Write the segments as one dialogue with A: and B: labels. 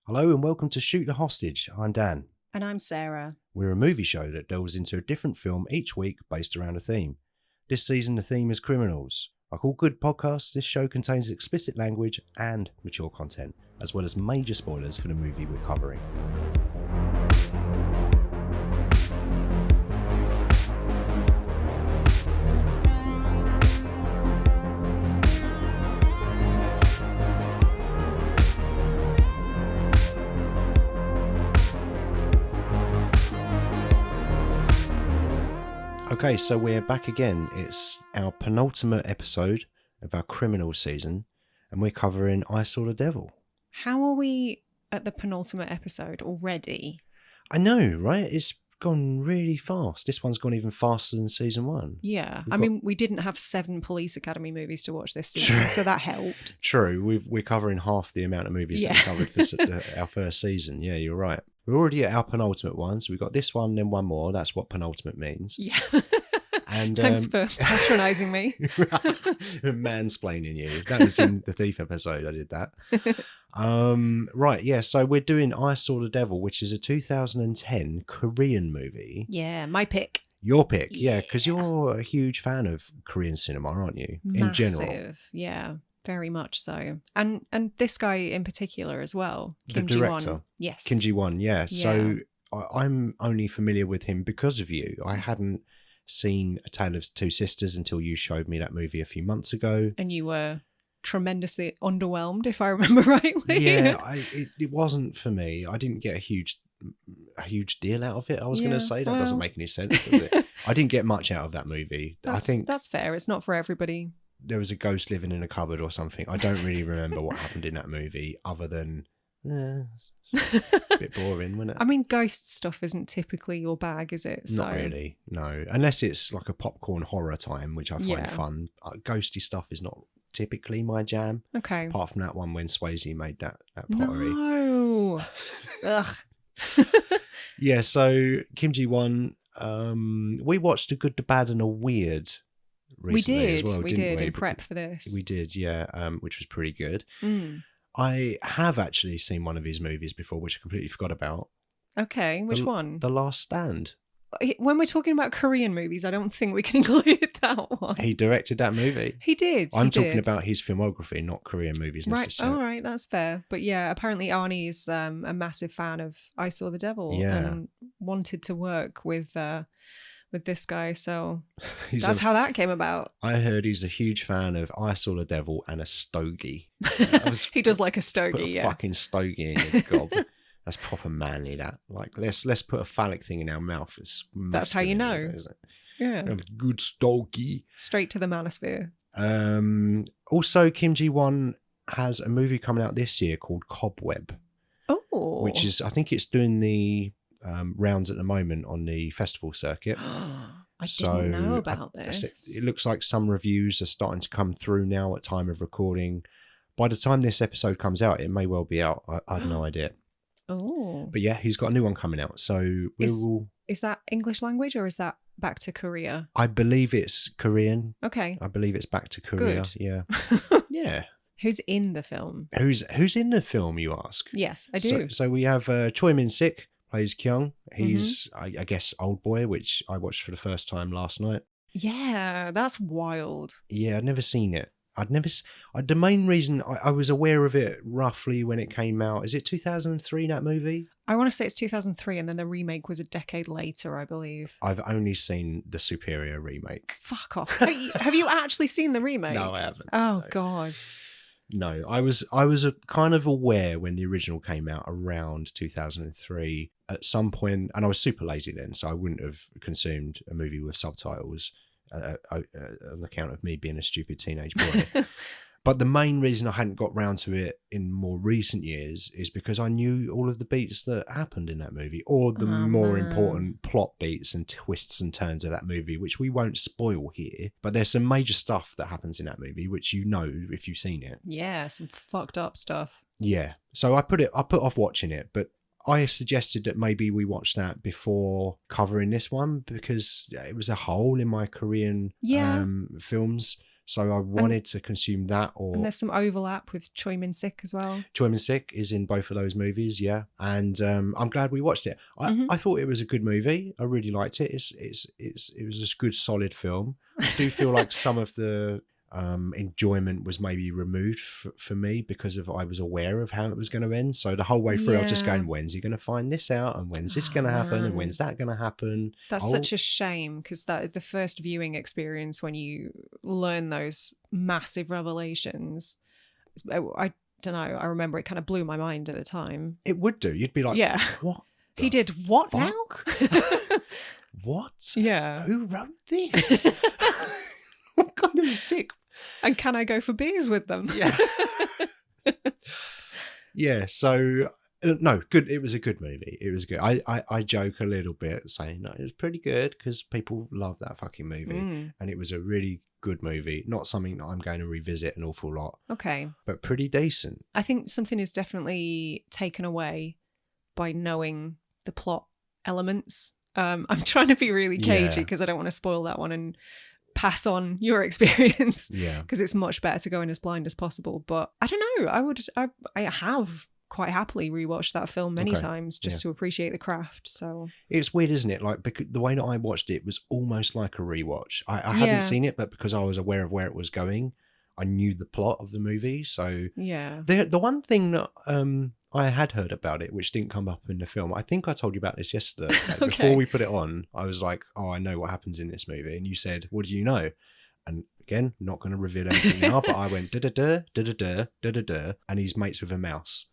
A: Hello and welcome to Shoot the Hostage. I'm Dan.
B: And I'm Sarah.
A: We're a movie show that delves into a different film each week based around a theme. This season the theme is criminals. Like all good podcasts, this show contains explicit language and mature content, as well as major spoilers for the movie we're covering. Okay, so we're back again. It's our penultimate episode of our criminal season, and we're covering I Saw the Devil.
B: How are we at the penultimate episode already?
A: I know, right? It's gone really fast. This one's gone even faster than season one.
B: Yeah. I mean, we didn't have 7 Police Academy movies to watch this season, so that helped.
A: True. We're covering half the amount of movies that we covered for our first season. Yeah, you're right. We're already at our penultimate one, so we've got this one, then one more. That's what penultimate means.
B: Yeah.
A: And
B: thanks for patronising me.
A: Mansplaining you. That was in the Thief episode. I did that. Right, yeah. So we're doing I Saw the Devil, which is a 2010 Korean movie.
B: Yeah, my pick.
A: Your pick, yeah, because you're a huge fan of Korean cinema, aren't you?
B: Massive,
A: in general.
B: Yeah. Very much so. And this guy in particular as well.
A: Kim Jee-woon. The director.
B: Yes.
A: Kim Jee-woon, yeah. So I'm only familiar with him because of you. I hadn't seen A Tale of Two Sisters until you showed me that movie a few months ago.
B: And you were tremendously underwhelmed, if I remember rightly.
A: Yeah, it wasn't for me. I didn't get a huge deal out of it, I was going to say. That doesn't make any sense, does it? I didn't get much out of that movie. I think
B: that's fair. It's not for everybody.
A: There was a ghost living in a cupboard or something. I don't really remember what happened in that movie other than a bit boring, wasn't it?
B: I mean, ghost stuff isn't typically your bag, is it?
A: Not really, no. Unless it's like a popcorn horror time, which I find fun. Ghosty stuff is not typically my jam.
B: Okay.
A: Apart from that one when Swayze made that pottery.
B: No. Ugh.
A: Yeah, so Kim Jee-woon, we watched A Good, the Bad and the Weird recently as well,
B: we did in prep for this.
A: We did, yeah, which was pretty good.
B: Mm.
A: I have actually seen one of his movies before, which I completely forgot about.
B: Okay, which one?
A: The Last Stand.
B: When we're talking about Korean movies, I don't think we can include that one.
A: He directed that movie.
B: He did.
A: I'm talking about his filmography, not Korean movies necessarily.
B: All right, that's fair. But yeah, apparently Arnie is a massive fan of I Saw the Devil and wanted to work with this guy, so that's how that came about.
A: I heard he's a huge fan of I Saw the Devil and a stogie.
B: He does like a stogie,
A: put a fucking stogie in your gob. That's proper manly, that. Like, let's put a phallic thing in our mouth.
B: That's how you know.
A: Isn't it?
B: Yeah.
A: A good stogie.
B: Straight to the manosphere.
A: Also, Kim Jee-woon has a movie coming out this year called Cobweb.
B: Oh.
A: Which is, I think it's doing the rounds at the moment on the festival circuit.
B: I didn't know about this.
A: It looks like some reviews are starting to come through now at time of recording. By the time this episode comes out, it may well be out. I have no idea.
B: Oh.
A: But yeah, he's got a new one coming out. So
B: is that English language or is that back to Korea?
A: I believe it's Korean.
B: Okay.
A: I believe it's back to Korea.
B: Good.
A: Yeah. Yeah.
B: Who's in the film?
A: Who's in the film, you ask?
B: Yes, I do.
A: So we have Choi Min-sik plays Kyung. He's, I guess, Old Boy, which I watched for the first time last night.
B: Yeah, that's wild.
A: Yeah, I'd never seen it. The main reason I was aware of it roughly when it came out, is it 2003, that movie?
B: I want to say it's 2003, and then the remake was a decade later, I believe.
A: I've only seen the Superior remake.
B: Fuck off. Have you actually seen the remake?
A: No, I haven't.
B: Oh,
A: no.
B: God.
A: No, I was kind of aware when the original came out around 2003 at some point, and I was super lazy then, so I wouldn't have consumed a movie with subtitles on account of me being a stupid teenage boy. But the main reason I hadn't got round to it in more recent years is because I knew all of the beats that happened in that movie, or the more important plot beats and twists and turns of that movie, which we won't spoil here. But there's some major stuff that happens in that movie, which you know if you've seen it.
B: Yeah, some fucked up stuff.
A: Yeah. So I put off watching it, but I suggested that maybe we watch that before covering this one because it was a hole in my Korean films. So I wanted to consume that.
B: And there's some overlap with Choi Min-sik as well.
A: Choi Min-sik is in both of those movies, yeah. And I'm glad we watched it. I thought it was a good movie. I really liked it. It was a good, solid film. I do feel like some of the enjoyment was maybe removed for me because I was aware of how it was going to end. So the whole way through, I was just going, when's he going to find this out? And when's this going to happen? And when's that going to happen?
B: That's such a shame, because that the first viewing experience when you learn those massive revelations, I don't know, I remember it kind of blew my mind at the time.
A: It would do. You'd be like,
B: yeah,
A: what?
B: He did what
A: fuck?
B: now?
A: What?
B: Yeah.
A: Who wrote this? What kind of sick?
B: And can I go for beers with them?
A: Yeah. Yeah. So no, good. It was a good movie. It was good. I joke a little bit saying it was pretty good because people love that fucking movie, and it was a really good movie. Not something that I'm going to revisit an awful lot.
B: Okay.
A: But pretty decent.
B: I think something is definitely taken away by knowing the plot elements. I'm trying to be really cagey because I don't want to spoil that one and pass on your experience.
A: Yeah.
B: Because it's much better to go in as blind as possible. But I don't know. I have quite happily rewatched that film many times just to appreciate the craft. So
A: it's weird, isn't it? Like, because the way that I watched it was almost like a rewatch. I hadn't seen it, but because I was aware of where it was going, I knew the plot of the movie. So
B: yeah,
A: the one thing that I had heard about it, which didn't come up in the film, I think I told you about this yesterday. Like, before we put it on, I was like, oh, I know what happens in this movie. And you said, what do you know? And again, not going to reveal anything now, but I went da-da-da, da-da-da, da-da-da, and he's mates with a mouse.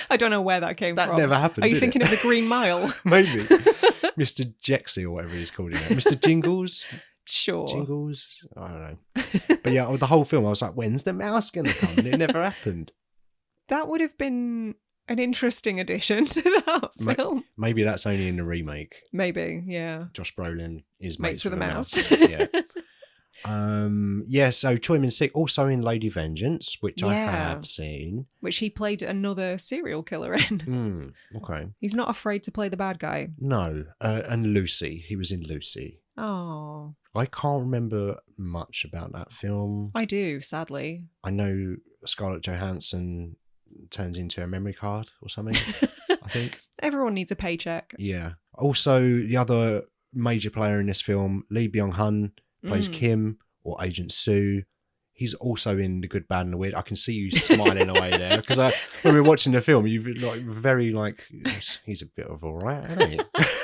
B: I don't know where that came from.
A: That never happened.
B: Are you thinking of the Green Mile?
A: Maybe. Mr. Jexy or whatever he's called. Mr. Jingles?
B: Sure.
A: Jingles? I don't know. But yeah, the whole film, I was like, when's the mouse going to come? And it never happened.
B: That would have been an interesting addition to that film.
A: Maybe that's only in the remake.
B: Maybe, yeah.
A: Josh Brolin is
B: mates with a mouse.
A: Yeah. So Choi Min-sik also in Lady Vengeance, which I have seen.
B: Which he played another serial killer in.
A: Okay.
B: He's not afraid to play the bad guy.
A: No. And Lucy. He was in Lucy.
B: Oh.
A: I can't remember much about that film.
B: I do, sadly.
A: I know Scarlett Johansson turns into a memory card or something, I think.
B: Everyone needs a paycheck.
A: Yeah. Also, the other major player in this film, Lee Byung-hun, plays Kim, or Agent Sue. He's also in The Good, Bad and the Weird. I can see you smiling away there, because when we were watching the film, you were very like, he's a bit of all right, isn't he?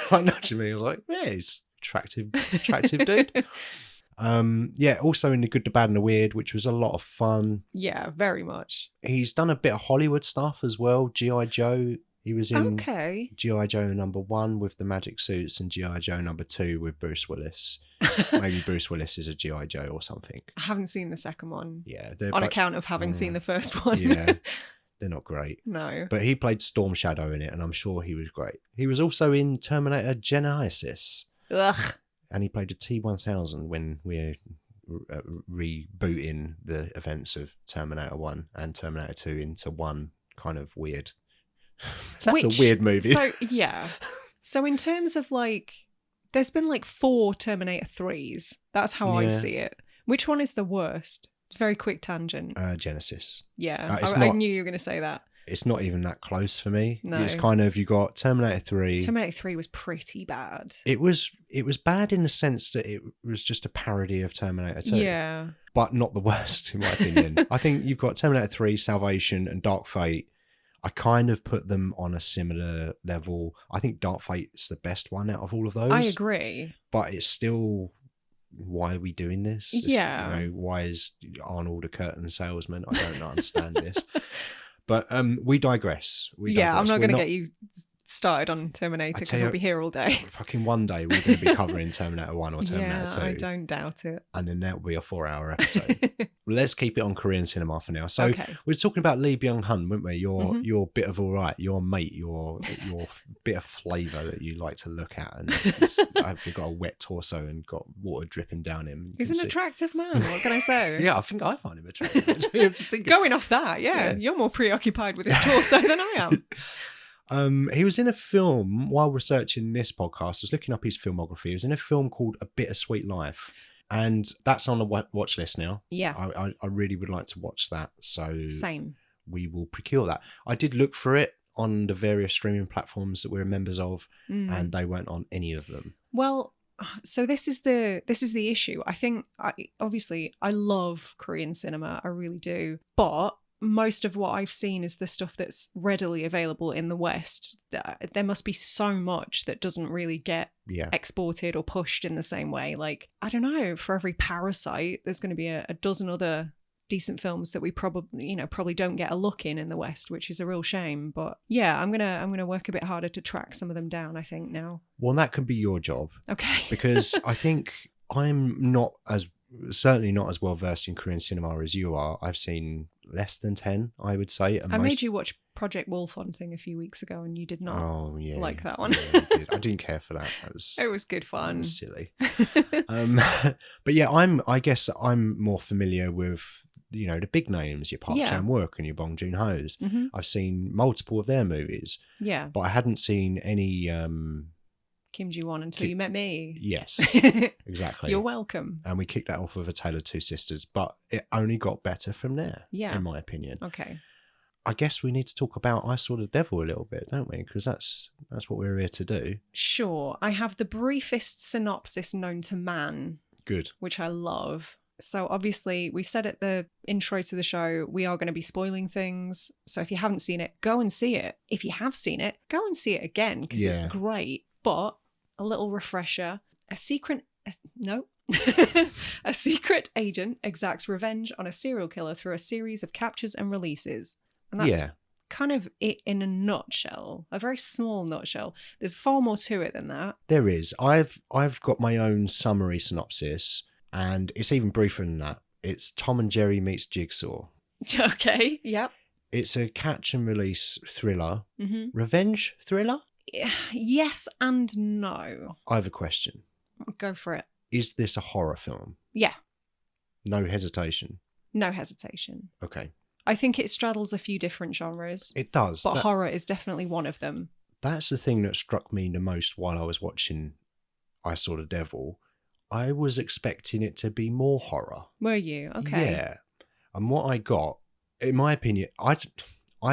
A: Like, nudging me, I was like, yeah, he's attractive dude. Also in The Good, the Bad and the Weird, which was a lot of fun.
B: Yeah, very much.
A: He's done a bit of Hollywood stuff as well. G.I. Joe. He was in G.I. Joe #1 with the magic suits and G.I. Joe #2 with Bruce Willis. Maybe Bruce Willis is a G.I. Joe or something.
B: I haven't seen the second one.
A: Yeah.
B: On account of having seen the first one.
A: Yeah. They're not great.
B: No.
A: But he played Storm Shadow in it, and I'm sure he was great. He was also in Terminator Genesis.
B: Ugh.
A: And he played a T-1000 when we're rebooting the events of Terminator 1 and Terminator 2 into one kind of weird... That's a weird movie.
B: So, yeah. So in terms of there's been 4 Terminator 3s. That's how I see it. Which one is the worst? Very quick tangent.
A: Genesis.
B: Yeah. I knew you were going to say that.
A: It's not even that close for me.
B: No.
A: It's kind of, you got Terminator 3.
B: Terminator 3 was pretty bad.
A: It was bad in the sense that it was just a parody of Terminator 2.
B: Yeah.
A: But not the worst, in my opinion. I think you've got Terminator 3, Salvation, and Dark Fate. I kind of put them on a similar level. I think Dark Fate's the best one out of all of those.
B: I agree.
A: But it's still, why are we doing this?
B: Yeah.
A: Why is Arnold a curtain salesman? I don't understand this. But we digress.
B: I'm not going to get you started on Terminator because we'll be here all day.
A: Fucking one day we're going to be covering Terminator 1 or Terminator 2.
B: I don't doubt it.
A: And then that'll be a 4-hour episode. Let's keep it on Korean cinema for now. So we were talking about Lee Byung-hun, weren't we? Your bit of all right, your mate, your bit of flavour that you like to look at. And you've got a wet torso and got water dripping down him.
B: He's an attractive man. What can I say?
A: Yeah, I think I find him attractive.
B: Going off that, you're more preoccupied with his torso than I am.
A: He was in a film while researching this podcast. I was looking up his filmography. He was in a film called A Bittersweet Life. And that's on the watch list now.
B: Yeah.
A: I really would like to watch that. So
B: Same.
A: we will procure that. I did look for it on the various streaming platforms that we're members of, and they weren't on any of them.
B: Well, so this is the issue. I think obviously I love Korean cinema, I really do, but most of what I've seen is the stuff that's readily available in the West. There must be so much that doesn't really get exported or pushed in the same way. Like, I don't know, for every Parasite, there's going to be a dozen other decent films that we probably don't get a look in the West, which is a real shame. But yeah, I'm gonna work a bit harder to track some of them down, I think, now.
A: Well, that can be your job.
B: Okay.
A: Because I think I'm certainly not as well versed in Korean cinema as you are. I've seen less than 10, I would say.
B: I made you watch Project Wolfon thing a few weeks ago, and you did not like that one.
A: Yeah, I didn't care for that.
B: It was good fun.
A: It was silly. But yeah, I guess I'm more familiar with the big names, your Park Chan-wook and your Bong Joon-ho's. I've seen multiple of their movies.
B: Yeah.
A: But I hadn't seen any
B: Kim Jee-woon until you met me.
A: Yes, exactly.
B: You're welcome.
A: And we kicked that off with A Tale of Two Sisters, but it only got better from there, in my opinion.
B: Okay.
A: I guess we need to talk about I Saw the Devil a little bit, don't we? Because that's what we're here to do. Sure.
B: I have the briefest synopsis known to man.
A: Good.
B: Which I love. So obviously, we said at the intro to the show, we are going to be spoiling things. So if you haven't seen it, go and see it. If you have seen it, go and see it again, because it's great. But a little refresher, a secret agent exacts revenge on a serial killer through a series of captures and releases. And that's kind of it in a nutshell, a very small nutshell. There's far more to it than that.
A: There is. I've got my own summary synopsis, and it's even briefer than that. It's Tom and Jerry meets Jigsaw.
B: Okay, yep.
A: It's a catch and release thriller. Revenge thriller?
B: Yes and no.
A: I have a question.
B: Go for it.
A: Is this a horror film?
B: Yeah.
A: No hesitation?
B: No hesitation.
A: Okay.
B: I think it straddles a few different genres.
A: It does.
B: But horror is definitely one of them.
A: That's the thing that struck me the most while I was watching I Saw the Devil. I was expecting it to be more horror.
B: Were you? Okay.
A: Yeah. And what I got, in my opinion, I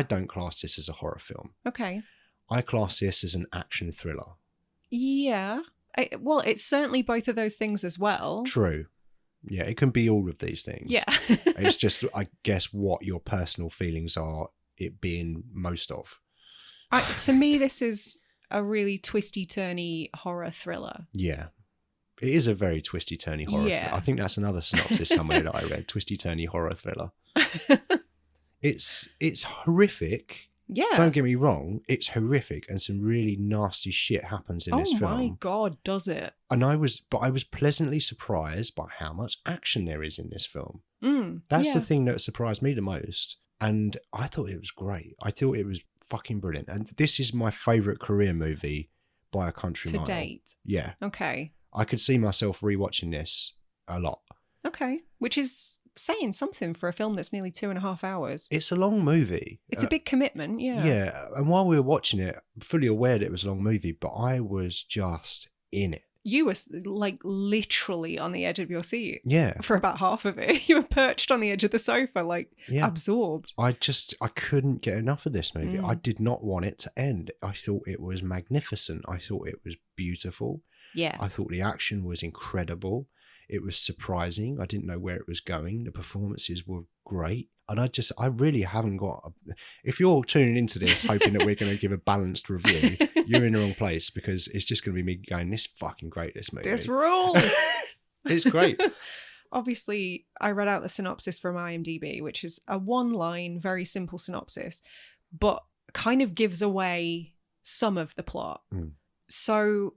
A: don't class this as a horror film.
B: Okay.
A: I class this as an action thriller.
B: Yeah. Well, it's certainly both of those things as well.
A: True. Yeah, it can be all of these things.
B: Yeah.
A: It's just, I guess, what your personal feelings are, it being most of.
B: To me, this is a really twisty-turny horror thriller.
A: Yeah. It is a very twisty-turny horror thriller. I think that's another synopsis somewhere that I read. Twisty-turny horror thriller. It's horrific.
B: Yeah.
A: Don't get me wrong, it's horrific, and some really nasty shit happens in this film.
B: Oh my God, does it?
A: And I was pleasantly surprised by how much action there is in this film. That's the thing that surprised me the most. And I thought it was great. I thought it was fucking brilliant. And this is my favourite Korean movie by a country mile.
B: To date?
A: Yeah.
B: Okay.
A: I could see myself rewatching this a lot.
B: Okay. Which is saying something for a film that's nearly 2.5 hours.
A: It's a long movie.
B: It's a big commitment, yeah.
A: Yeah, and while we were watching it, fully aware that it was a long movie, but I was just in it. You
B: were like literally on the edge of your seat.
A: Yeah.
B: For about half of it. You were perched on the edge of the sofa, like absorbed.
A: I couldn't get enough of this movie. I did not want it to end. I thought it was magnificent. I thought it was beautiful.
B: Yeah.
A: I thought the action was incredible. It was surprising. I didn't know where it was going. The performances were great. And I really haven't got... If you're tuning into this hoping that we're going to give a balanced review, you're in the wrong place, because it's just going to be me going, this is fucking great, this movie.
B: This rules!
A: It's great.
B: Obviously, I read out the synopsis from IMDb, which is a one-line, very simple synopsis, but kind of gives away some of the plot. So...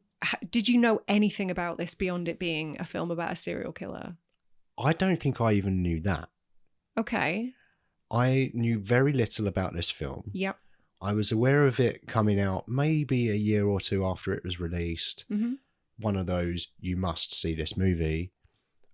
B: did you know anything about this beyond it being a film about a serial killer?
A: I don't think I even knew that.
B: Okay.
A: I knew very little about this film.
B: Yep.
A: I was aware of it coming out maybe a year or two after it was released. One of those, you must see this movie.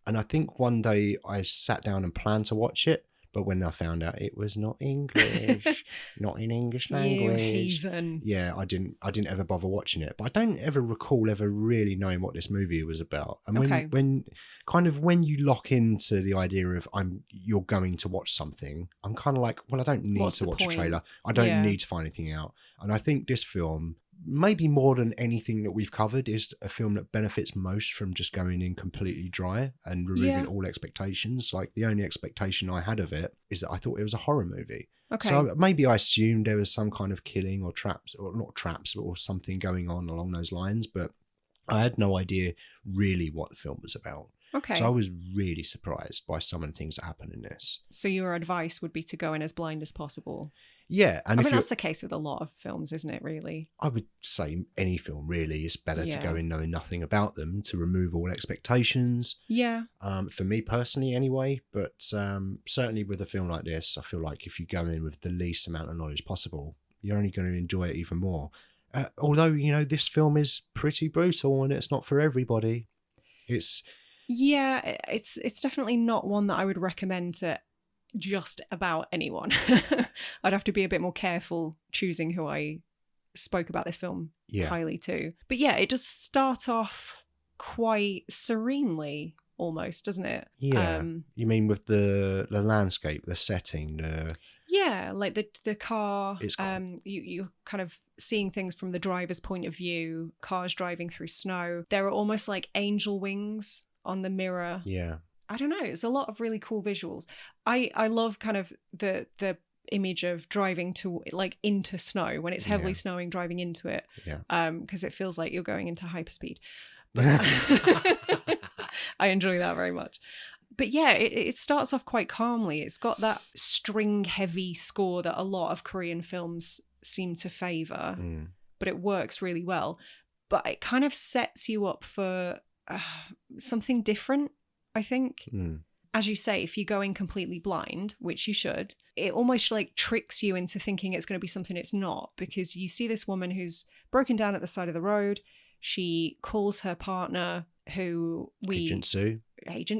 A: And I think one day I sat down and planned to watch it, But when I found out it was not English, not in English language,
B: heathen.
A: yeah, I didn't ever bother watching it. But I don't ever recall ever really knowing what this movie was about. And when you lock into the idea of you're going to watch something, I'm kind of like, well, I don't need to watch a trailer. I don't need to find anything out. And I think this film, maybe more than anything that we've covered, is a film that benefits most from just going in completely dry and removing all expectations. Like, the only expectation I had of it is that I thought it was a horror movie.
B: Okay.
A: So maybe I assumed there was some kind of killing or traps, or not traps, or something going on along those lines, but I had no idea really what the film was about.
B: Okay.
A: So I was really surprised by some of the things that happen in this.
B: So your advice would be to go in as blind as possible?
A: Yeah. And I mean,
B: that's the case with a lot of films, isn't it, really?
A: I would say any film, really. It's better to go in knowing nothing about them, to remove all expectations.
B: Yeah.
A: For me personally, anyway. But certainly with a film like this, I feel like if you go in with the least amount of knowledge possible, you're only going to enjoy it even more. Although, this film is pretty brutal and it's not for everybody.
B: Yeah, it's definitely not one that I would recommend to just about anyone. I'd have to be a bit more careful choosing who I spoke about this film highly to. But yeah, it does start off quite serenely almost, doesn't it?
A: Yeah. You mean with the landscape, the setting,
B: yeah, like the car, you're kind of seeing things from the driver's point of view, cars driving through snow. There are almost like angel wings on the mirror.
A: Yeah.
B: I don't know. It's a lot of really cool visuals. I love kind of the image of driving to like into snow when it's heavily snowing, driving into it.
A: Yeah.
B: Because it feels like you're going into hyperspeed. But I enjoy that very much. But yeah, it starts off quite calmly. It's got that string heavy score that a lot of Korean films seem to favor, but it works really well. But it kind of sets you up for something different, I think. As you say, if you go in completely blind, which you should, it almost like tricks you into thinking it's going to be something it's not, because you see this woman who's broken down at the side of the road. She calls her partner, who Agent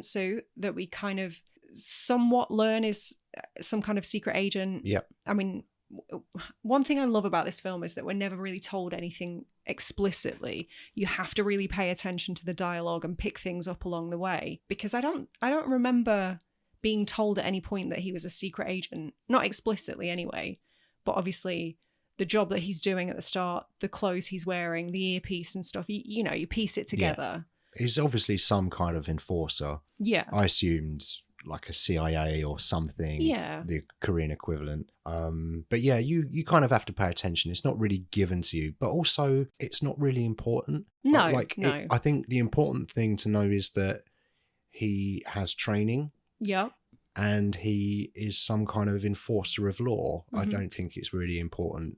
B: Sue, that we kind of somewhat learn is some kind of secret agent.
A: Yep.
B: I mean, one thing I love about this film is that we're never really told anything explicitly. You have to really pay attention to the dialogue and pick things up along the way, because I don't remember being told at any point that he was a secret agent, not explicitly anyway, but obviously the job that he's doing at the start, the clothes he's wearing, the earpiece and stuff, you piece it together.
A: He's obviously some kind of enforcer.
B: Yeah.
A: I assumed like a CIA or something.
B: Yeah.
A: The Korean equivalent. But yeah, you kind of have to pay attention. It's not really given to you, but also it's not really important.
B: No,
A: no. I think the important thing to know is that he has training.
B: Yeah.
A: And he is some kind of enforcer of law. I don't think it's really important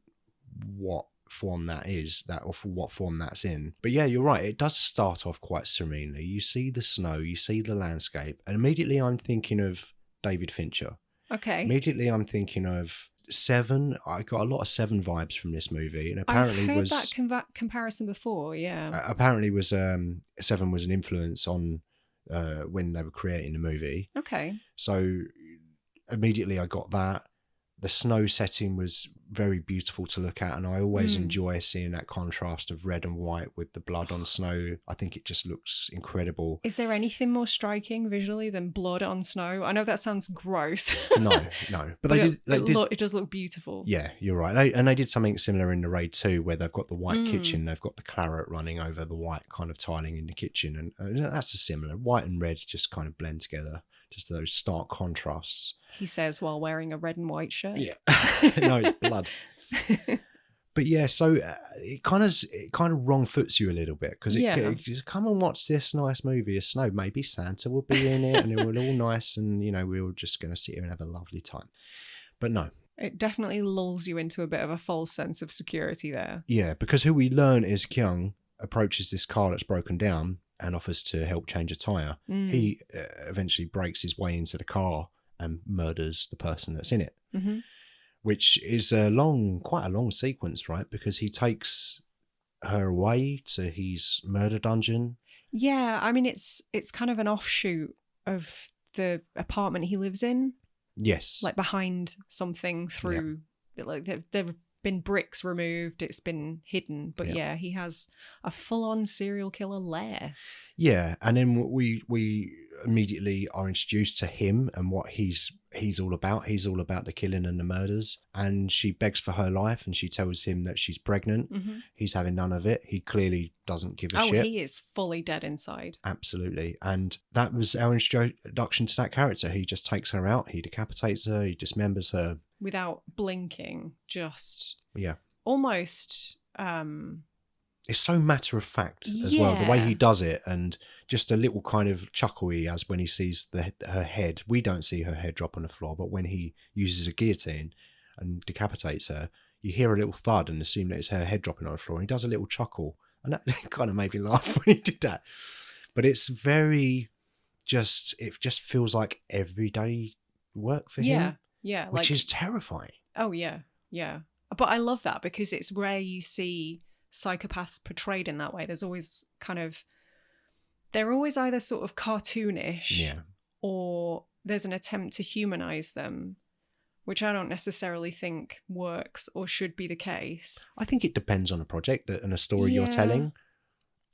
A: what form that is, or for what form that's in. But yeah, you're right. It does start off quite serenely. You see the snow, you see the landscape, and immediately I'm thinking of David Fincher.
B: Okay.
A: Immediately I'm thinking of Seven. I got a lot of Seven vibes from this movie, and apparently
B: I've heard that comparison before. Yeah.
A: Apparently was Seven was an influence on when they were creating the movie.
B: Okay.
A: So immediately I got that. The snow setting was very beautiful to look at, and I always enjoy seeing that contrast of red and white with the blood on snow. I think it just looks incredible. Is
B: there anything more striking visually than blood on snow? I know that sounds gross.
A: No. But
B: it does look beautiful.
A: Yeah, you're right. And they did something similar in The Raid 2, where they've got the white kitchen, they've got the claret running over the white kind of tiling in the kitchen, and that's a similar. White and red just kind of blend together. Just those stark contrasts.
B: He says while wearing a red and white shirt.
A: Yeah. No, it's blood. But yeah, so it kind of wrong foots you a little bit, because it just come and watch this nice movie of snow. Maybe Santa will be in it and it will all nice, and we're all just going to sit here and have a lovely time. But no.
B: It definitely lulls you into a bit of a false sense of security there.
A: Yeah, because who we learn is Kyung approaches this car that's broken down and offers to help change a tyre. He eventually breaks his way into the car and murders the person that's in it, which is quite a long sequence, right? Because he takes her away to his murder dungeon.
B: Yeah, I mean, it's kind of an offshoot of the apartment he lives in.
A: Yes.
B: like behind something through, like there've been bricks removed, it's been hidden. But yeah, he has a full-on serial killer lair.
A: Yeah, and then we immediately are introduced to him and what he's all about. He's all about the killing and the murders, and she begs for her life and she tells him that she's pregnant.
B: Mm-hmm.
A: He's having none of it. He clearly doesn't give a shit.
B: Oh, he is fully dead inside.
A: Absolutely. And that was our introduction to that character. He just takes her out, he decapitates her, he dismembers her.
B: Without blinking, just...
A: Yeah.
B: Almost...
A: It's so matter of fact as well, the way he does it, and just a little kind of chuckle he has when he sees her head. We don't see her head drop on the floor, but when he uses a guillotine and decapitates her, you hear a little thud and assume that it's her head dropping on the floor. And he does a little chuckle, and that kind of made me laugh when he did that. But it's very it just feels like everyday work for him.
B: Yeah.
A: Which is terrifying.
B: Oh, yeah. But I love that because it's rare you see psychopaths portrayed in that way. There's always they're always either sort of cartoonish or there's an attempt to humanize them, which I don't necessarily think works or should be the case.
A: I think it depends on a project and a story you're telling.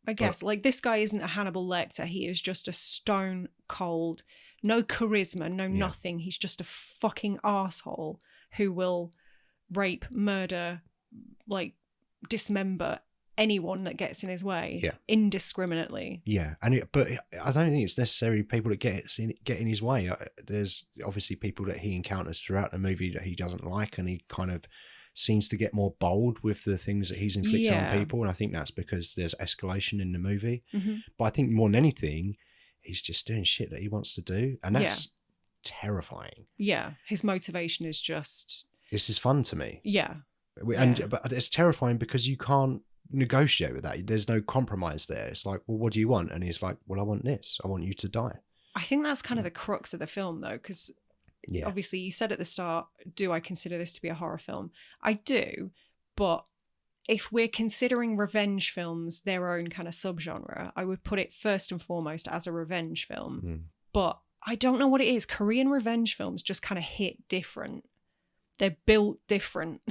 B: I guess, like, this guy isn't a Hannibal Lecter. He is just a stone cold, no charisma, no nothing. He's just a fucking arsehole who will rape, murder, like, dismember anyone that gets in his way indiscriminately.
A: Yeah, but I don't think it's necessarily people that get in his way. There's obviously people that he encounters throughout the movie that he doesn't like, and he kind of seems to get more bold with the things that he's inflicting on people, and I think that's because there's escalation in the movie. Mm-hmm. But I think more than anything, he's just doing shit that he wants to do, and that's terrifying.
B: Yeah, his motivation is just...
A: This is fun to me.
B: Yeah.
A: But it's terrifying because you can't negotiate with that. There's no compromise there. It's like, well, what do you want? And he's like, well, I want this. I want you to die.
B: I think that's kind of the crux of the film, though, because obviously you said at the start, do I consider this to be a horror film? I do, but if we're considering revenge films their own kind of subgenre, I would put it first and foremost as a revenge film. Mm. But I don't know what it is. Korean revenge films just kind of hit different. They're built different.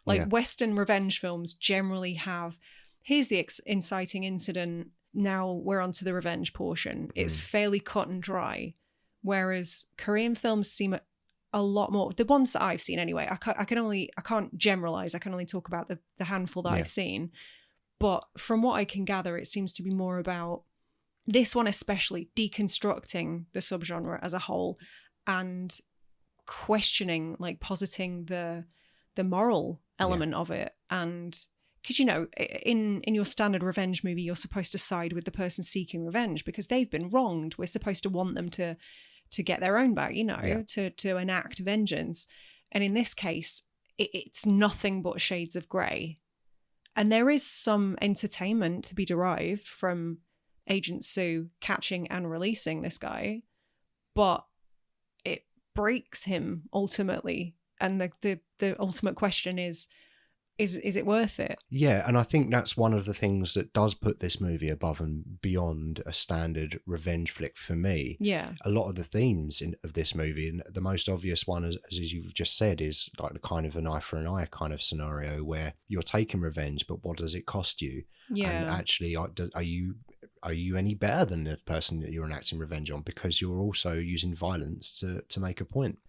B: Western revenge films generally have, here's the inciting incident, now we're on to the revenge portion. It's fairly cut and dry. Whereas Korean films seem a lot more, the ones that I've seen anyway, I can't generalize, I can only talk about the handful that I've seen. But from what I can gather, it seems to be more about, this one especially, deconstructing the subgenre as a whole and questioning, like positing the moral element of it. And because, you know, in your standard revenge movie, you're supposed to side with the person seeking revenge because they've been wronged. We're supposed to want them to get their own back, you know, to enact vengeance. And in this case, it's nothing but shades of grey. And there is some entertainment to be derived from Agent Sue catching and releasing this guy, but it breaks him ultimately. And the ultimate question is it worth it? Yeah,
A: and I think that's one of the things that does put this movie above and beyond a standard revenge flick for me.
B: Yeah.
A: A lot of the themes of this movie, and the most obvious one, as you've just said, is like the kind of an eye for an eye kind of scenario where you're taking revenge, but what does it cost you?
B: Yeah.
A: And actually, are you any better than the person that you're enacting revenge on because you're also using violence to make a point?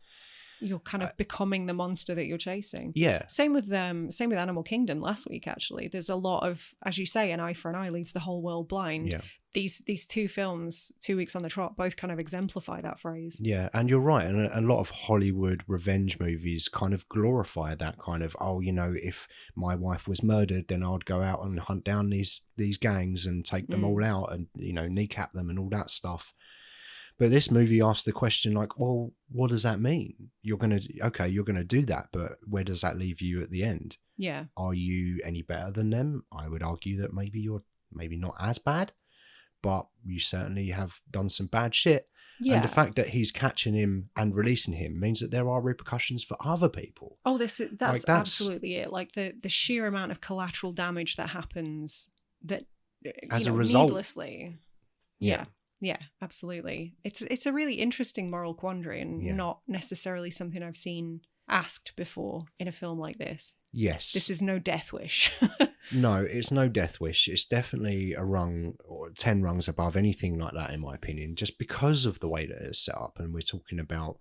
B: You're kind of becoming the monster that you're chasing.
A: Yeah.
B: Same with Animal Kingdom last week, actually. There's a lot of, as you say, an eye for an eye leaves the whole world blind.
A: Yeah.
B: These two films, 2 weeks on the trot, both kind of exemplify that phrase.
A: Yeah, and you're right. And a lot of Hollywood revenge movies kind of glorify that kind of, oh, you know, if my wife was murdered, then I'd go out and hunt down these gangs and take them all out and, you know, kneecap them and all that stuff. But this movie asks the question like, well, what does that mean? You're going to do that, but where does that leave you at the end?
B: Yeah.
A: Are you any better than them? I would argue that maybe you're not as bad, but you certainly have done some bad shit. Yeah. And the fact that he's catching him and releasing him means that there are repercussions for other people.
B: Oh, that's absolutely it. Like the sheer amount of collateral damage that happens that
A: as a result,
B: needlessly. Yeah. Yeah, absolutely. It's a really interesting moral quandary and
A: Yeah.
B: not necessarily something I've seen asked before in a film like this.
A: Yes.
B: This is no death wish.
A: No, it's no death wish. It's definitely a rung or 10 rungs above anything like that, in my opinion, just because of the way that it's set up. And we're talking about,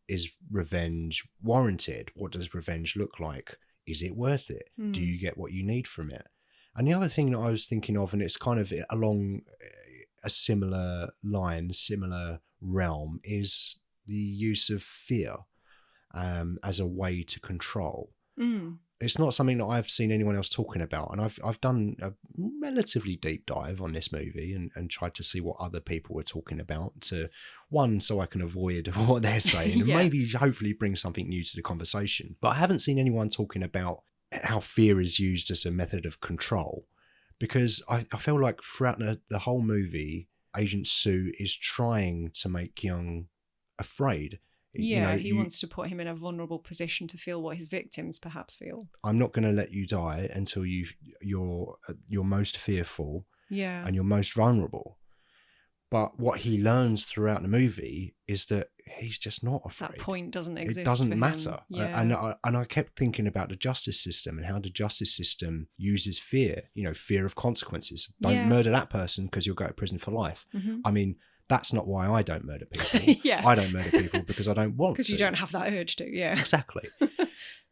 A: is revenge warranted? What does revenge look like? Is it worth it? Do you get what you need from it? And the other thing that I was thinking of, and it's kind of along a similar line, similar realm, is the use of fear as a way to control. It's not something that I've seen anyone else talking about, and I've done a relatively deep dive on this movie and tried to see what other people were talking about, so I can avoid what they're saying and maybe hopefully bring something new to the conversation. But I haven't seen anyone talking about how fear is used as a method of control, because I feel like throughout the whole movie, Agent Soo is trying to make Kyung afraid.
B: Yeah, he wants to put him in a vulnerable position to feel what his victims perhaps feel.
A: I'm not going to let you die until you're most fearful, and you're most vulnerable. But what he learns throughout the movie is that he's just not afraid.
B: That point doesn't exist.
A: It doesn't
B: for
A: matter.
B: Him. Yeah.
A: And I kept thinking about the justice system and how the justice system uses fear. Fear of consequences. Don't murder that person because you'll go to prison for life. I mean, that's not why I don't murder people. I don't murder people because I don't want to.
B: Because you don't have that urge to,
A: Exactly.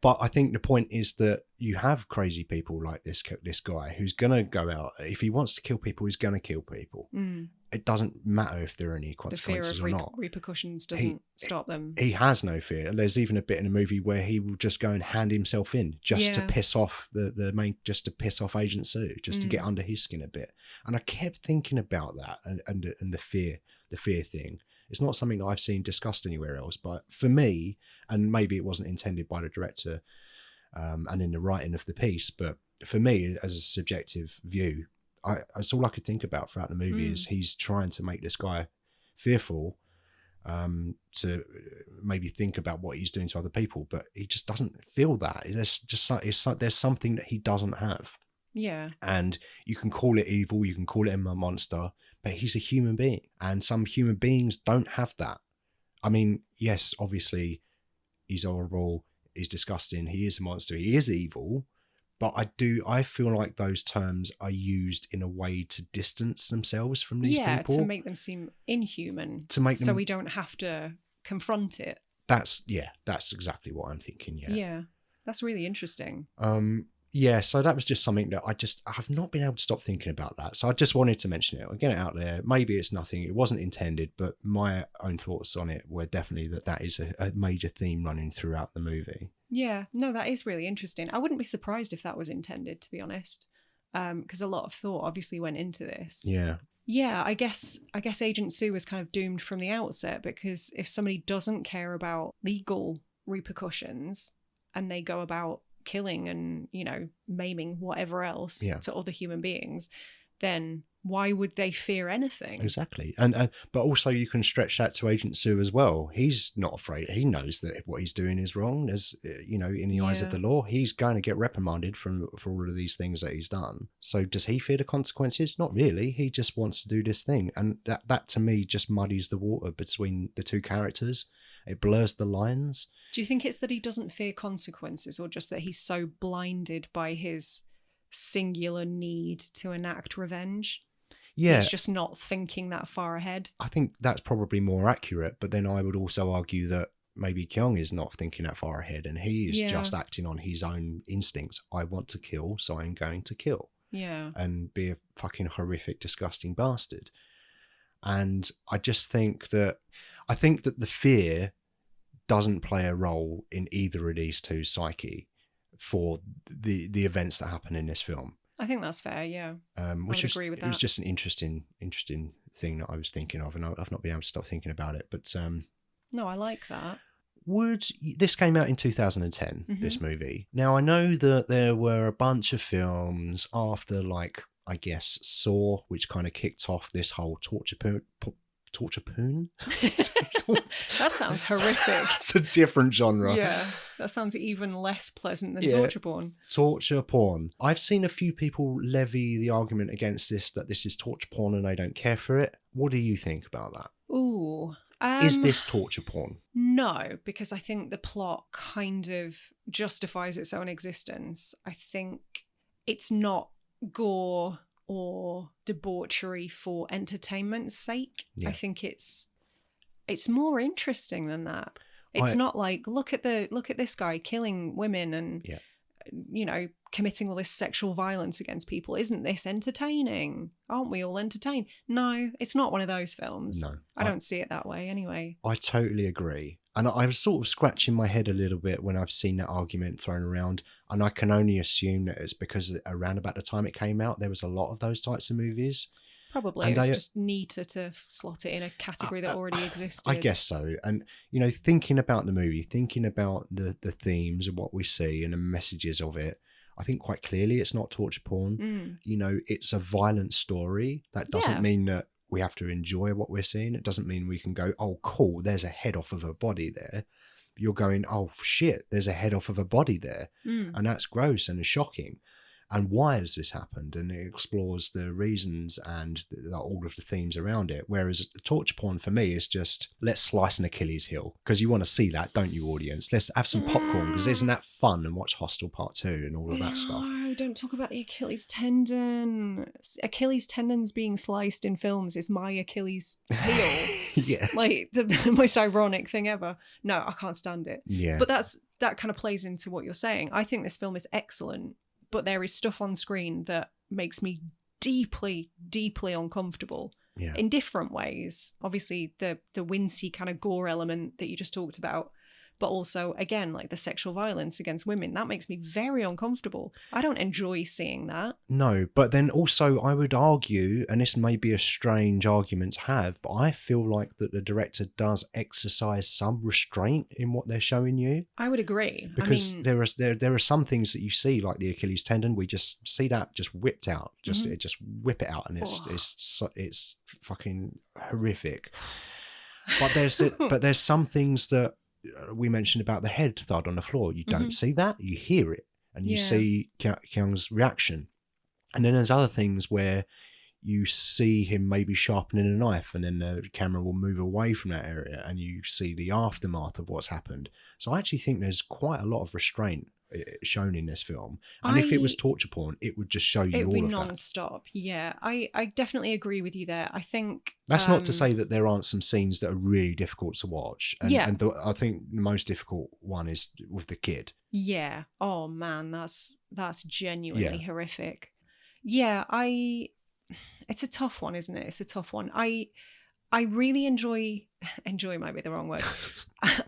A: But I think the point is that you have crazy people like this guy who's going to go out. If he wants to kill people, he's going to kill people. It doesn't matter if there are any consequences
B: the fear of
A: or not.
B: Repercussions doesn't stop them.
A: He has no fear. There's even a bit in the movie where he will just go and hand himself in just to piss off the main, just to piss off Agent Soo, just to get under his skin a bit. And I kept thinking about that and the fear thing. It's not something that I've seen discussed anywhere else, but for me, and maybe it wasn't intended by the director and in the writing of the piece, but for me, as a subjective view, that's all I could think about throughout the movie is he's trying to make this guy fearful, to maybe think about what he's doing to other people, but he just doesn't feel that. There's something that he doesn't have.
B: Yeah.
A: And you can call it evil, you can call it a monster, but he's a human being, and some human beings don't have that. I mean, yes, obviously he's horrible, he's disgusting, he is a monster, he is evil, but I feel like those terms are used in a way to distance themselves from these people.
B: Yeah, to make them seem inhuman. So we don't have to confront it.
A: That's exactly what I'm thinking,
B: Yeah, that's really interesting.
A: Yeah, so that was just something that I've not been able to stop thinking about that. So I just wanted to mention it. I'll get it out there. Maybe it's nothing. It wasn't intended, but my own thoughts on it were definitely that is a major theme running throughout the movie.
B: Yeah, no, that is really interesting. I wouldn't be surprised if that was intended, to be honest, because a lot of thought obviously went into this.
A: Yeah.
B: Yeah, I guess Agent Soo was kind of doomed from the outset, because if somebody doesn't care about legal repercussions and they go about killing and maiming whatever else to other human beings, then why would they fear anything?
A: Exactly. And but also you can stretch that to Agent Soo as well. He's not afraid. He knows that what he's doing is wrong. As in the eyes of the law, he's going to get reprimanded for all of these things that he's done. So does he fear the consequences? Not really. He just wants to do this thing, and that to me just muddies the water between the two characters. It blurs the lines.
B: Do you think it's that he doesn't fear consequences, or just that he's so blinded by his singular need to enact revenge?
A: Yeah.
B: He's just not thinking that far ahead.
A: I think that's probably more accurate, but then I would also argue that maybe Kyung is not thinking that far ahead, and he is just acting on his own instincts. I want to kill, so I'm going to kill.
B: Yeah.
A: And be a fucking horrific, disgusting bastard. And I just think that the fear doesn't play a role in either of these two psyche for the events that happen in this film.
B: I think that's fair, yeah.
A: Which
B: I would agree with that.
A: It was just an interesting thing that I was thinking of, and I've not been able to stop thinking about it. But
B: no, I like that.
A: This came out in 2010, this movie. Now, I know that there were a bunch of films after, like, I guess, Saw, which kind of kicked off this whole torture torture porn.
B: That sounds horrific.
A: It's a different genre.
B: Yeah, that sounds even less pleasant than
A: Yeah.
B: torture porn.
A: Torture porn. I've seen a few people levy the argument against this, that this is torture porn and they don't care for it. What do you think about that?
B: Ooh.
A: Is this torture porn?
B: No, because I think the plot kind of justifies its own existence. I think it's not gore or debauchery for entertainment's sake.
A: Yeah.
B: I think it's more interesting than that. It's not like look at this guy killing women and committing all this sexual violence against people. Isn't this entertaining? Aren't we all entertained? No, it's not one of those films.
A: No.
B: I don't see it that way anyway.
A: I totally agree. And I was sort of scratching my head a little bit when I've seen that argument thrown around. And I can only assume that it's because around about the time it came out, there was a lot of those types of movies.
B: Probably.
A: And
B: it's just neater to slot it in a category that already existed.
A: I guess so. And, thinking about the movie, thinking about the themes and what we see and the messages of it, I think quite clearly it's not torture porn. It's a violent story. That doesn't mean that we have to enjoy what we're seeing. It doesn't mean we can go, oh, cool, there's a head off of a body there. You're going, oh, shit, there's a head off of a body there. And that's gross and shocking. And why has this happened? And it explores the reasons and all of the themes around it. Whereas torture porn for me is just, let's slice an Achilles heel. Because you want to see that, don't you, audience? Let's have some popcorn, because isn't that fun? And watch Hostel Part 2 and all of that stuff.
B: No, don't talk about the Achilles tendon. Achilles tendons being sliced in films is my Achilles heel.
A: Yeah.
B: Like the most ironic thing ever. No, I can't stand it.
A: Yeah.
B: But that kind of plays into what you're saying. I think this film is excellent. But there is stuff on screen that makes me deeply, deeply uncomfortable in different ways. Obviously, the wincy kind of gore element that you just talked about, but also, again, like the sexual violence against women. That makes me very uncomfortable. I don't enjoy seeing that.
A: No, but then also I would argue, and this may be a strange argument to have, but I feel like that the director does exercise some restraint in what they're showing you.
B: I would agree.
A: Because there are some things that you see, like the Achilles tendon, we just see that just whipped out. It just whip it out, and it's fucking horrific. But there's some things that we mentioned about the head thud on the floor. You don't see that, you hear it, and you see Kyung's reaction. And then there's other things where you see him maybe sharpening a knife, and then the camera will move away from that area and you see the aftermath of what's happened. So I actually think there's quite a lot of restraint shown in this film. And if it was torture porn, it would just show you all of that. It would be
B: non-stop. Yeah, I definitely agree with you there. I think...
A: That's not to say that there aren't some scenes that are really difficult to watch. And I think the most difficult one is with the kid. Yeah.
B: Oh, man, that's genuinely horrific. Yeah, it's a tough one, isn't it? It's a tough one. I really enjoy might be the wrong word.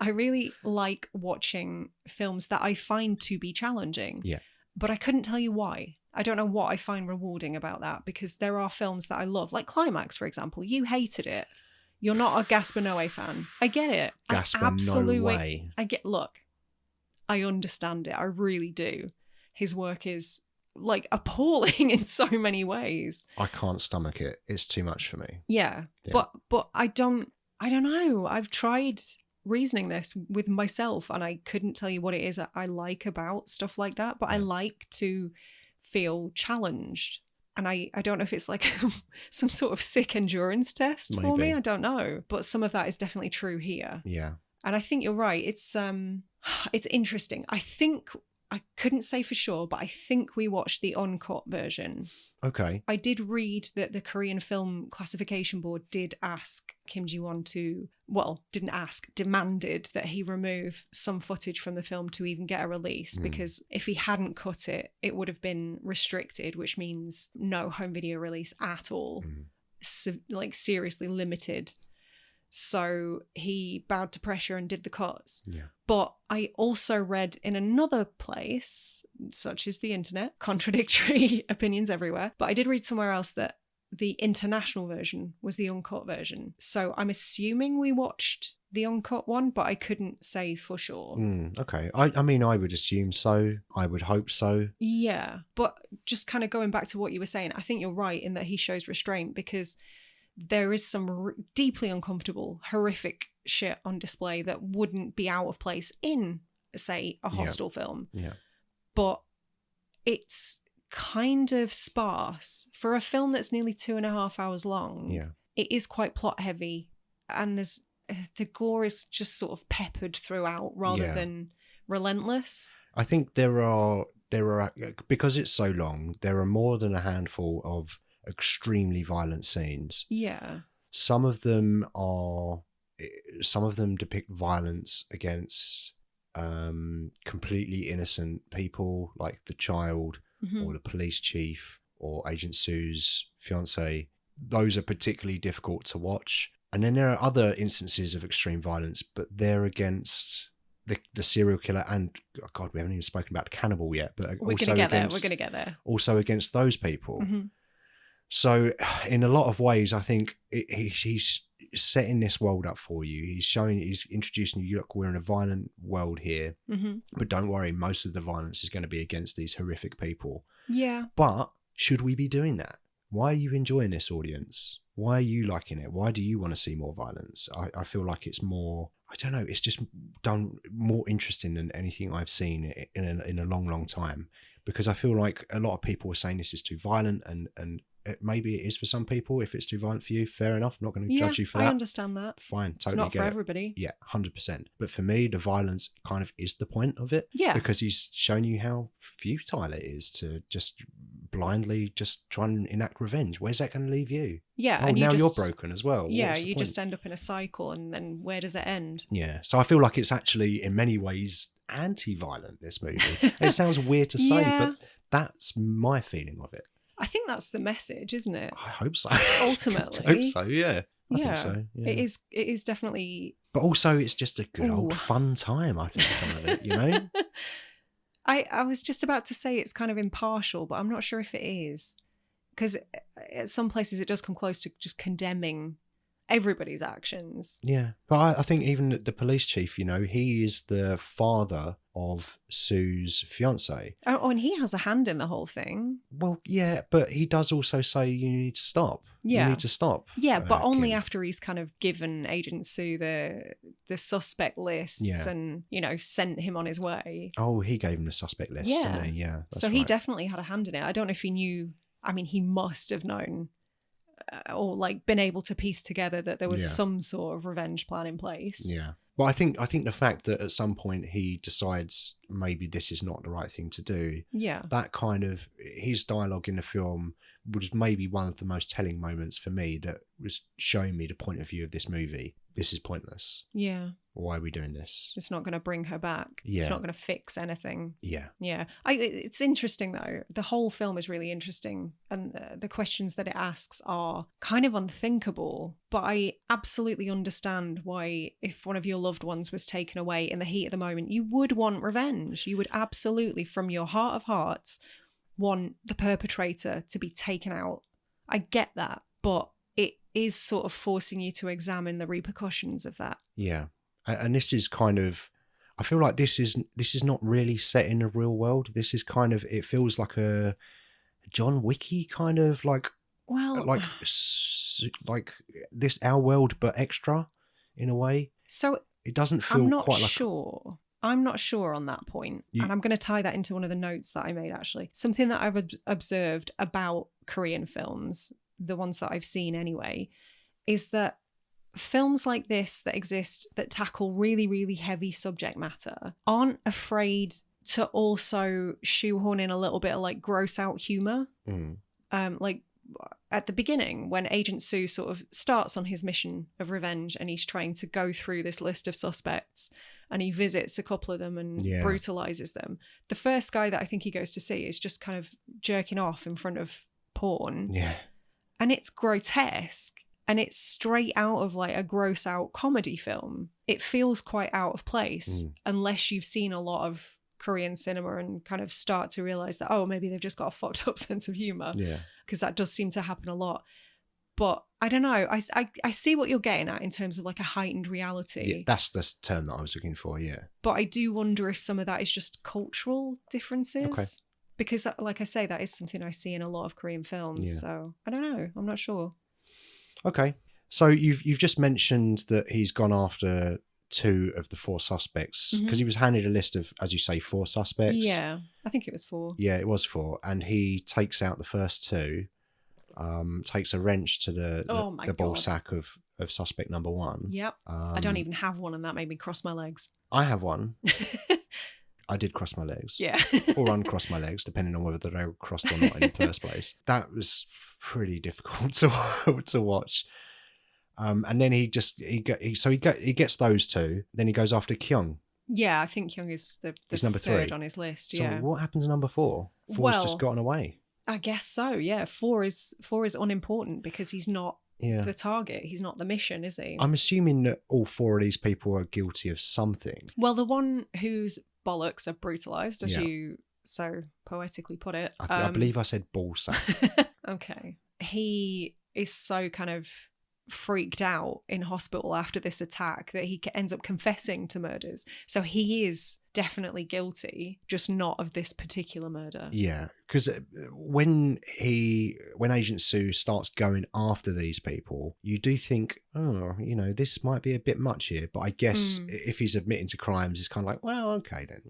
B: I really like watching films that I find to be challenging.
A: Yeah.
B: But I couldn't tell you why. I don't know what I find rewarding about that, because there are films that I love, like Climax, for example. You hated it. You're not a Gaspar Noé fan. I get it.
A: Gaspar Noé.
B: Look, I understand it. I really do. His work is like appalling in so many ways.
A: I can't stomach it. It's too much for me.
B: Yeah. But I don't know. I've tried reasoning this with myself and I couldn't tell you what it is I like about stuff like that, but I like to feel challenged. And I don't know if it's like some sort of sick endurance test for me. I don't know. But some of that is definitely true here.
A: Yeah.
B: And I think you're right. It's interesting. I couldn't say for sure, but I think we watched the uncut version.
A: Okay.
B: I did read that the Korean Film Classification Board did ask Kim Jee-woon demanded that he remove some footage from the film to even get a release, because if he hadn't cut it, it would have been restricted, which means no home video release at all. Seriously limited. So he bowed to pressure and did the cuts. Yeah. But I also read in another place, such as the internet, contradictory opinions everywhere, but I did read somewhere else that the international version was the uncut version. So I'm assuming we watched the uncut one, but I couldn't say for sure.
A: Okay. I mean, I would assume so. I would hope so.
B: Yeah. But just kind of going back to what you were saying, I think you're right in that he shows restraint, because there is some deeply uncomfortable, horrific shit on display that wouldn't be out of place in, say, a Hostel film.
A: Yeah.
B: But it's kind of sparse. For a film that's nearly 2.5 hours long, it is quite plot heavy. And the gore is just sort of peppered throughout rather than relentless.
A: I think there are, because it's so long, there are more than a handful of extremely violent scenes.
B: Yeah.
A: Some of them depict violence against completely innocent people, like the child or the police chief or Agent Sue's fiance. Those are particularly difficult to watch. And then there are other instances of extreme violence, but they're against the serial killer and, oh God, we haven't even spoken about the cannibal yet, but
B: we're going to get there.
A: Also against those people. So in a lot of ways, I think he's setting this world up for you. He's introducing you, look, we're in a violent world here, but don't worry, most of the violence is going to be against these horrific people.
B: Yeah.
A: But should we be doing that? Why are you enjoying this, audience? Why are you liking it? Why do you want to see more violence? I feel like it's more, I don't know, it's just done more interesting than anything I've seen in a long, long time. Because I feel like a lot of people are saying this is too violent, and maybe it is for some people. If it's too violent for you, fair enough. I'm not going to judge you for that.
B: I understand that.
A: Fine, totally.
B: It's not
A: get
B: for
A: it.
B: everybody.
A: Yeah, 100%. But for me, the violence kind of is the point of it.
B: Yeah.
A: Because he's shown you how futile it is to just blindly just try and enact revenge. Where's that going to leave you?
B: Yeah.
A: Oh,
B: and
A: now you're broken as well.
B: Yeah, you just end up in a cycle, and then where does it end?
A: Yeah. So I feel like it's actually in many ways anti-violent, this movie. It sounds weird to say, but that's my feeling of it.
B: I think that's the message, isn't it?
A: I hope so.
B: Ultimately.
A: I hope so, yeah. I think so. Yeah.
B: It is definitely.
A: But also it's just a good old fun time, I think, some of it, you know?
B: I was just about to say it's kind of impartial, but I'm not sure if it is. Because at some places it does come close to just condemning everybody's actions.
A: Yeah. But I think even the police chief, you know, he is the father of Sue's fiance.
B: Oh, and he has a hand in the whole thing.
A: Well, yeah, but he does also say you need to stop.
B: Yeah.
A: You need to stop.
B: Yeah, but only after he's kind of given Agent Sue the suspect lists and, you know, sent him on his way.
A: Oh, he gave him the suspect list, didn't he? Yeah.
B: So he definitely had a hand in it. I don't know if he knew. I mean, he must have known or like been able to piece together that there was some sort of revenge plan in place.
A: Yeah. But I think the fact that at some point he decides maybe this is not the right thing to do.
B: Yeah.
A: That kind of his dialogue in the film was maybe one of the most telling moments for me, that was showing me the point of view of this movie. This is pointless.
B: Yeah.
A: Why are we doing this?
B: It's not going to bring her back.
A: Yeah.
B: It's not going to fix anything.
A: Yeah.
B: Yeah. It's interesting, though. The whole film is really interesting. And the questions that it asks are kind of unthinkable. But I absolutely understand why, if one of your loved ones was taken away in the heat of the moment, you would want revenge. You would absolutely, from your heart of hearts, want the perpetrator to be taken out. I get that. But it is sort of forcing you to examine the repercussions of that.
A: Yeah. And this is kind of, I feel like this is not really set in the real world. This is kind of, it feels like a John Wicky kind of like this Our World but extra in a way.
B: So
A: it doesn't feel quite like.
B: I'm not sure on that point. And I'm going to tie that into one of the notes that I made, actually. Something that I've observed about Korean films, the ones that I've seen anyway, is that films like this that exist that tackle really, really heavy subject matter aren't afraid to also shoehorn in a little bit of like gross out humor. Like at the beginning, when Agent Sue sort of starts on his mission of revenge and he's trying to go through this list of suspects and he visits a couple of them and brutalizes them. The first guy that I think he goes to see is just kind of jerking off in front of porn.
A: Yeah.
B: And it's grotesque. And it's straight out of like a gross out comedy film. It feels quite out of place unless you've seen a lot of Korean cinema and kind of start to realize that, oh, maybe they've just got a fucked up sense of humor.
A: Yeah.
B: Because that does seem to happen a lot. But I don't know. I see what you're getting at in terms of like a heightened reality.
A: Yeah, that's the term that I was looking for, yeah.
B: But I do wonder if some of that is just cultural differences.
A: Okay.
B: Because like I say, that is something I see in a lot of Korean films.
A: Yeah.
B: So I don't know. I'm not sure.
A: Okay. So you've just mentioned that he's gone after 2 of the 4 suspects because he was handed a list of, as you say, 4 suspects.
B: Yeah, I think it was 4.
A: Yeah, it was 4, and he takes out the first 2. Takes a wrench to the ball sack of suspect number 1.
B: Yep. I don't even have one, and that made me cross my legs.
A: I have one. I did cross my legs.
B: Yeah.
A: Or uncross my legs, depending on whether they were crossed or not in the first place. That was pretty difficult to watch. And then he gets those 2. Then he goes after Kyung.
B: Yeah, I think Kyung is the
A: number
B: 3rd
A: 3
B: on his list.
A: So
B: yeah.
A: what happens to number 4? 4's just gotten away.
B: I guess so. Yeah, 4 is unimportant because he's not the target. He's not the mission, is he?
A: I'm assuming that all 4 of these people are guilty of something.
B: Well, the one whose bollocks are brutalized, as you so poetically put it.
A: I believe I said ball sack.
B: Okay. He is so kind of freaked out in hospital after this attack that he ends up confessing to murders. So he is definitely guilty, just not of this particular murder.
A: Yeah, because when Agent Sue starts going after these people, you do think, oh, this might be a bit much here. But I guess if he's admitting to crimes, it's kind of like, well, okay then.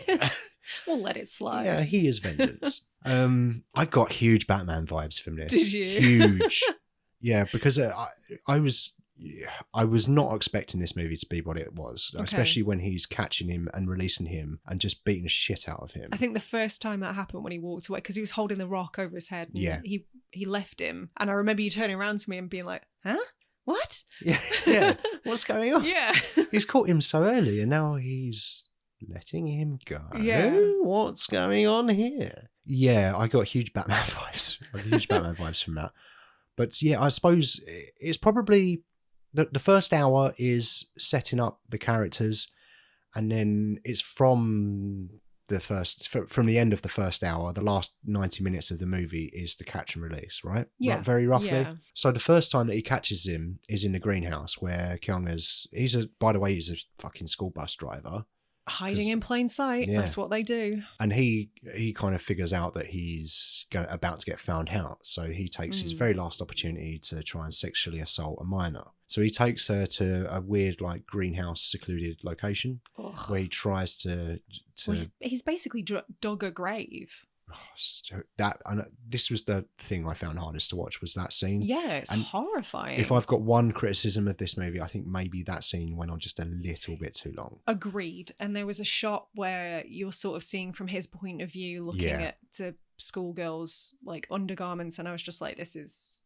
A: Yeah.
B: We'll let it slide.
A: Yeah, he is vengeance. I got huge Batman vibes from this.
B: Did you?
A: Huge. Yeah, because I was not expecting this movie to be what it was, especially when he's catching him and releasing him and just beating the shit out of him.
B: I think the first time that happened when he walked away, because he was holding the rock over his head. And he left him. And I remember you turning around to me and being like, huh? What?
A: Yeah. What's going on?
B: Yeah.
A: He's caught him so early and now he's letting him go.
B: Yeah.
A: What's going on here? Yeah, I got huge Batman vibes from that. But yeah, I suppose it's probably the first hour is setting up the characters, and then it's from the end of the first hour, the last 90 minutes of the movie is the catch and release, right?
B: Yeah.
A: Very roughly.
B: Yeah.
A: So the first time that he catches him is in the greenhouse where Kyung he's a fucking school bus driver.
B: Hiding in plain sight.
A: Yeah.
B: That's what they do.
A: And he kind of figures out that he's about to get found out. So he takes his very last opportunity to try and sexually assault a minor. So he takes her to a weird, like, greenhouse secluded location where he tries to...
B: Well, he's basically dug a grave.
A: This was the thing I found hardest to watch, was that scene.
B: Yeah, it's horrifying.
A: If I've got one criticism of this movie, I think maybe that scene went on just a little bit too long.
B: Agreed. And there was a shot where you're sort of seeing from his point of view, looking at the schoolgirls' like undergarments, and I was just like, this is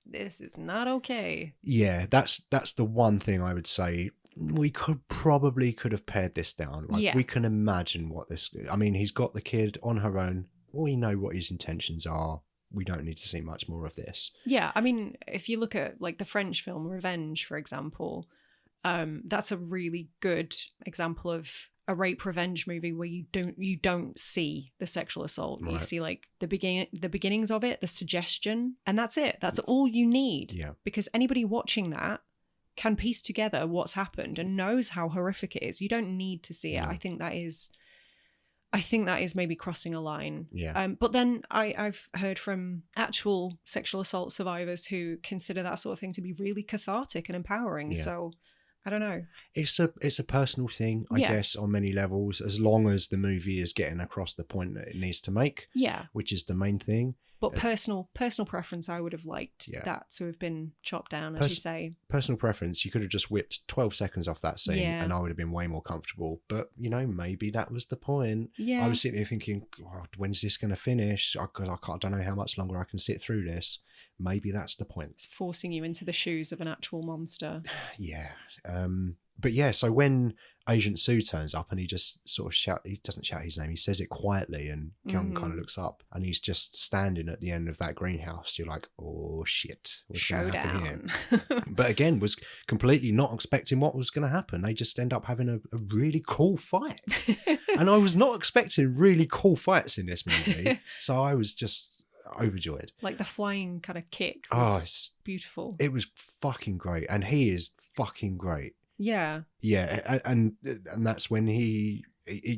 B: not okay. Yeah,
A: that's the one thing I would say. We could have pared this down. We can imagine what this... I mean, he's got the kid on her own. We know what his intentions are. We don't need to see much more of this.
B: Yeah, I mean, if you look at like the French film Revenge, for example, that's a really good example of a rape revenge movie where you don't see the sexual assault. Right. You see like the beginnings of it, the suggestion, and that's it. That's all you need.
A: Yeah.
B: Because anybody watching that can piece together what's happened and knows how horrific it is. You don't need to see it. I think that is maybe crossing a line.
A: Yeah.
B: But then I've heard from actual sexual assault survivors who consider that sort of thing to be really cathartic and empowering. Yeah. So I don't know. It's
A: a personal thing, I guess, on many levels, as long as the movie is getting across the point that it needs to make.
B: Yeah.
A: Which is the main thing.
B: But personal preference, I would have liked that to have been chopped down, as you say. Personal
A: preference, you could have just whipped 12 seconds off that scene and I would have been way more comfortable. But, maybe that was the point.
B: Yeah.
A: I was sitting there thinking, when's this going to finish? Because I don't know how much longer I can sit through this. Maybe that's the point.
B: It's forcing you into the shoes of an actual monster.
A: Yeah. But yeah, so when Agent Sue turns up and he just sort of he doesn't shout his name, he says it quietly, and Kyung kind of looks up and he's just standing at the end of that greenhouse. You're like, oh shit, what's going to happen here? But again, was completely not expecting what was going to happen. They just end up having a really cool fight. And I was not expecting really cool fights in this movie. So I was just overjoyed.
B: Like the flying kind of kick was beautiful.
A: It was fucking great. And he is fucking great.
B: Yeah.
A: Yeah, and that's when he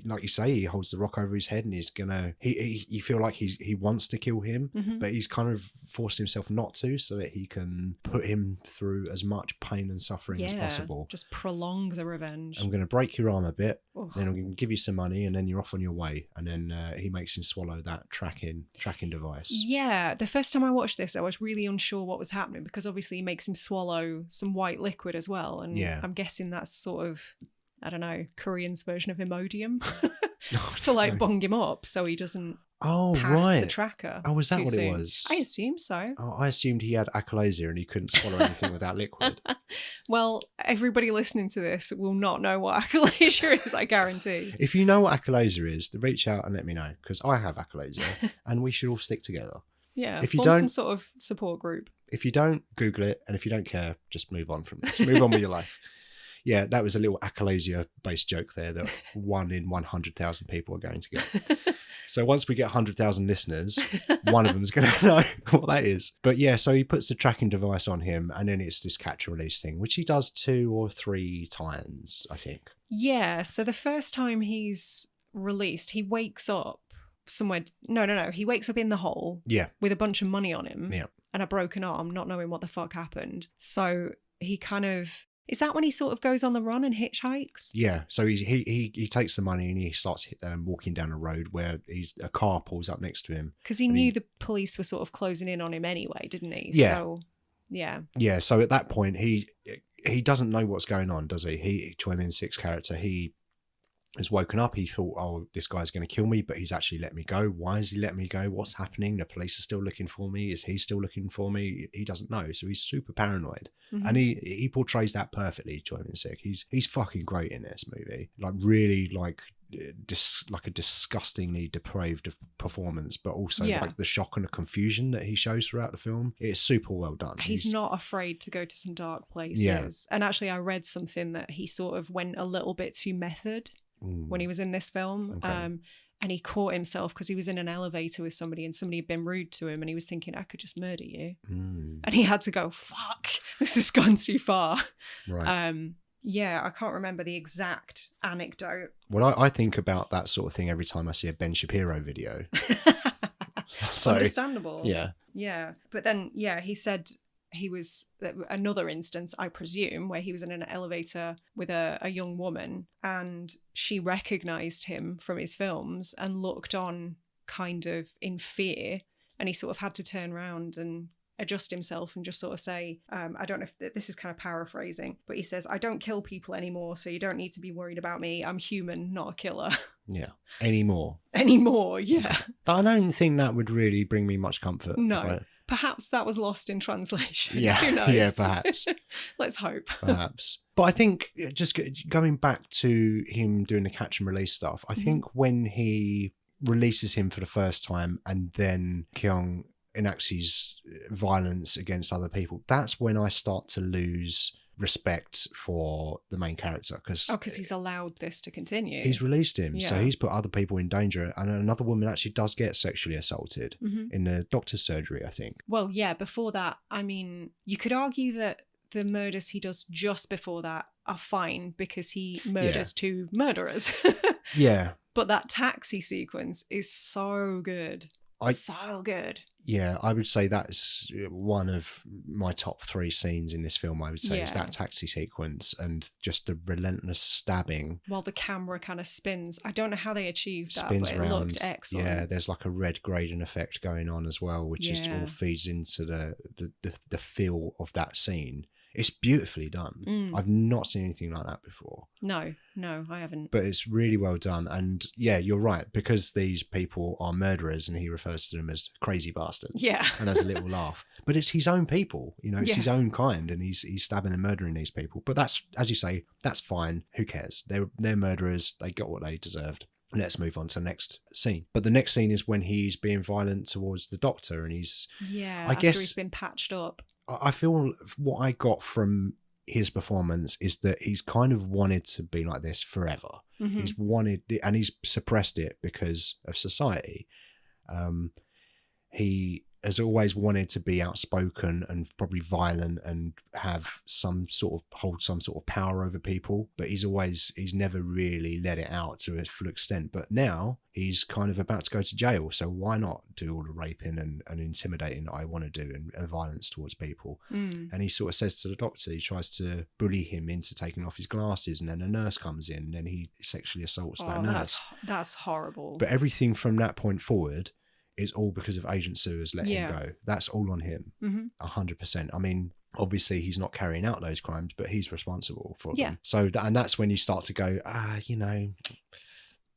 A: like you say, he holds the rock over his head and he's gonna. You feel like he wants to kill him, but he's kind of forced himself not to, so that he can put him through as much pain and suffering as possible.
B: Just prolong the revenge.
A: I'm gonna break your arm a bit, then I'm gonna give you some money, and then you're off on your way. And then he makes him swallow that tracking device.
B: Yeah, the first time I watched this, I was really unsure what was happening, because obviously he makes him swallow some white liquid as well, and I'm guessing that's sort of, I don't know, Korean's version of Imodium to like bung him up so he doesn't pass the tracker.
A: Oh, was that what
B: soon.
A: it was?
B: I assume so.
A: Oh, I assumed he had achalasia and he couldn't swallow anything without liquid.
B: Well, everybody listening to this will not know what achalasia is, I guarantee.
A: If you know what achalasia is, reach out and let me know, because I have achalasia and we should all stick together.
B: Yeah,
A: if you
B: form
A: don't,
B: some sort of support group.
A: If you don't, Google it, and if you don't care, just move on from this. Move on with your life. Yeah, that was a little achalasia-based joke there that 1 in 100,000 people are going to get. So once we get 100,000 listeners, one of them is going to know what that is. But yeah, so he puts the tracking device on him, and then it's this catch and release thing, which he does 2 or 3 times, I think.
B: Yeah, so the first time he's released, he wakes up somewhere. No. He wakes up in the hole.
A: Yeah.
B: With a bunch of money on him.
A: Yeah.
B: And a broken arm, not knowing what the fuck happened. So he kind of... Is that when he sort of goes on the run and hitchhikes? Yeah.
A: So he takes the money and he starts walking down a road where a car pulls up next to him.
B: Because he knew the police were sort of closing in on him anyway, didn't he?
A: Yeah.
B: So, yeah.
A: Yeah. So at that point, he doesn't know what's going on, does he? Choi Min-sik's character, he has woken up. He thought, oh, this guy's going to kill me, but he's actually let me go. Why is he letting me go? What's happening? The police are still looking for me. Is he still looking for me? He doesn't know. So he's super paranoid. Mm-hmm. And he portrays that perfectly, Choi Min-sik. He's fucking great in this movie. Like, really, like a disgustingly depraved performance, but also like the shock and the confusion that he shows throughout the film. It's super well done.
B: He's not afraid to go to some dark places. Yeah. And actually, I read something that he sort of went a little bit too method when he was in this film. Okay. And he caught himself because he was in an elevator with somebody and somebody had been rude to him and he was thinking, I could just murder you. And he had to go, fuck, this has gone too far. Right. Yeah, I can't remember the exact anecdote.
A: Well, I think about that sort of thing every time I see a Ben Shapiro video.
B: So, understandable.
A: Yeah.
B: Yeah. But then, yeah, he said he was another instance, I presume, where he was in an elevator with a young woman and she recognized him from his films and looked on kind of in fear. And he sort of had to turn around and adjust himself and just sort of say, I don't know if this is kind of paraphrasing, but he says, I don't kill people anymore, so you don't need to be worried about me. I'm human, not a killer. Yeah. Anymore, yeah.
A: But I don't think that would really bring me much comfort.
B: No. Perhaps that was lost in translation.
A: Yeah.
B: Who knows?
A: Yeah, perhaps.
B: Let's hope.
A: Perhaps. But I think just going back to him doing the catch and release stuff, I think when he releases him for the first time and then Kyung enacts his violence against other people, that's when I start to lose respect for the main character, because
B: he's allowed this to continue.
A: He's released him, so he's put other people in danger, and another woman actually does get sexually assaulted in the doctor's surgery, I think. Well,
B: yeah, before that, I mean, you could argue that the murders he does just before that are fine because he murders 2 murderers.
A: Yeah.
B: But that taxi sequence is so good. So good.
A: Yeah, I would say that's one of my top 3 scenes in this film, I would say, is that taxi sequence and just the relentless stabbing.
B: While the camera kind of spins. I don't know how they achieved that, but it looked excellent.
A: Yeah, there's like a red gradient effect going on as well, which is all feeds into the feel of that scene. It's beautifully done. I've not seen anything like that before.
B: No, I haven't.
A: But it's really well done. And yeah, you're right. Because these people are murderers and he refers to them as crazy bastards.
B: Yeah.
A: And has a little laugh. But it's his own people, it's his own kind, and he's stabbing and murdering these people. But that's, as you say, that's fine. Who cares? They're murderers. They got what they deserved. Let's move on to the next scene. But the next scene is when he's being violent towards the doctor and he's...
B: Yeah, after he's been patched up.
A: I feel what I got from his performance is that he's kind of wanted to be like this forever. He's wanted, and he's suppressed it because of society. He has always wanted to be outspoken and probably violent and hold some sort of power over people, but he's never really let it out to its full extent. But now he's kind of about to go to jail, so why not do all the raping and intimidating that I want to do and violence towards people? And he sort of says to the doctor, he tries to bully him into taking off his glasses, and then a nurse comes in and then he sexually assaults that nurse.
B: That's horrible.
A: But everything from that point forward is all because of Agent Sewers letting him go. That's all on him, 100%. I mean, obviously he's not carrying out those crimes, but he's responsible for them. So and that's when you start to go,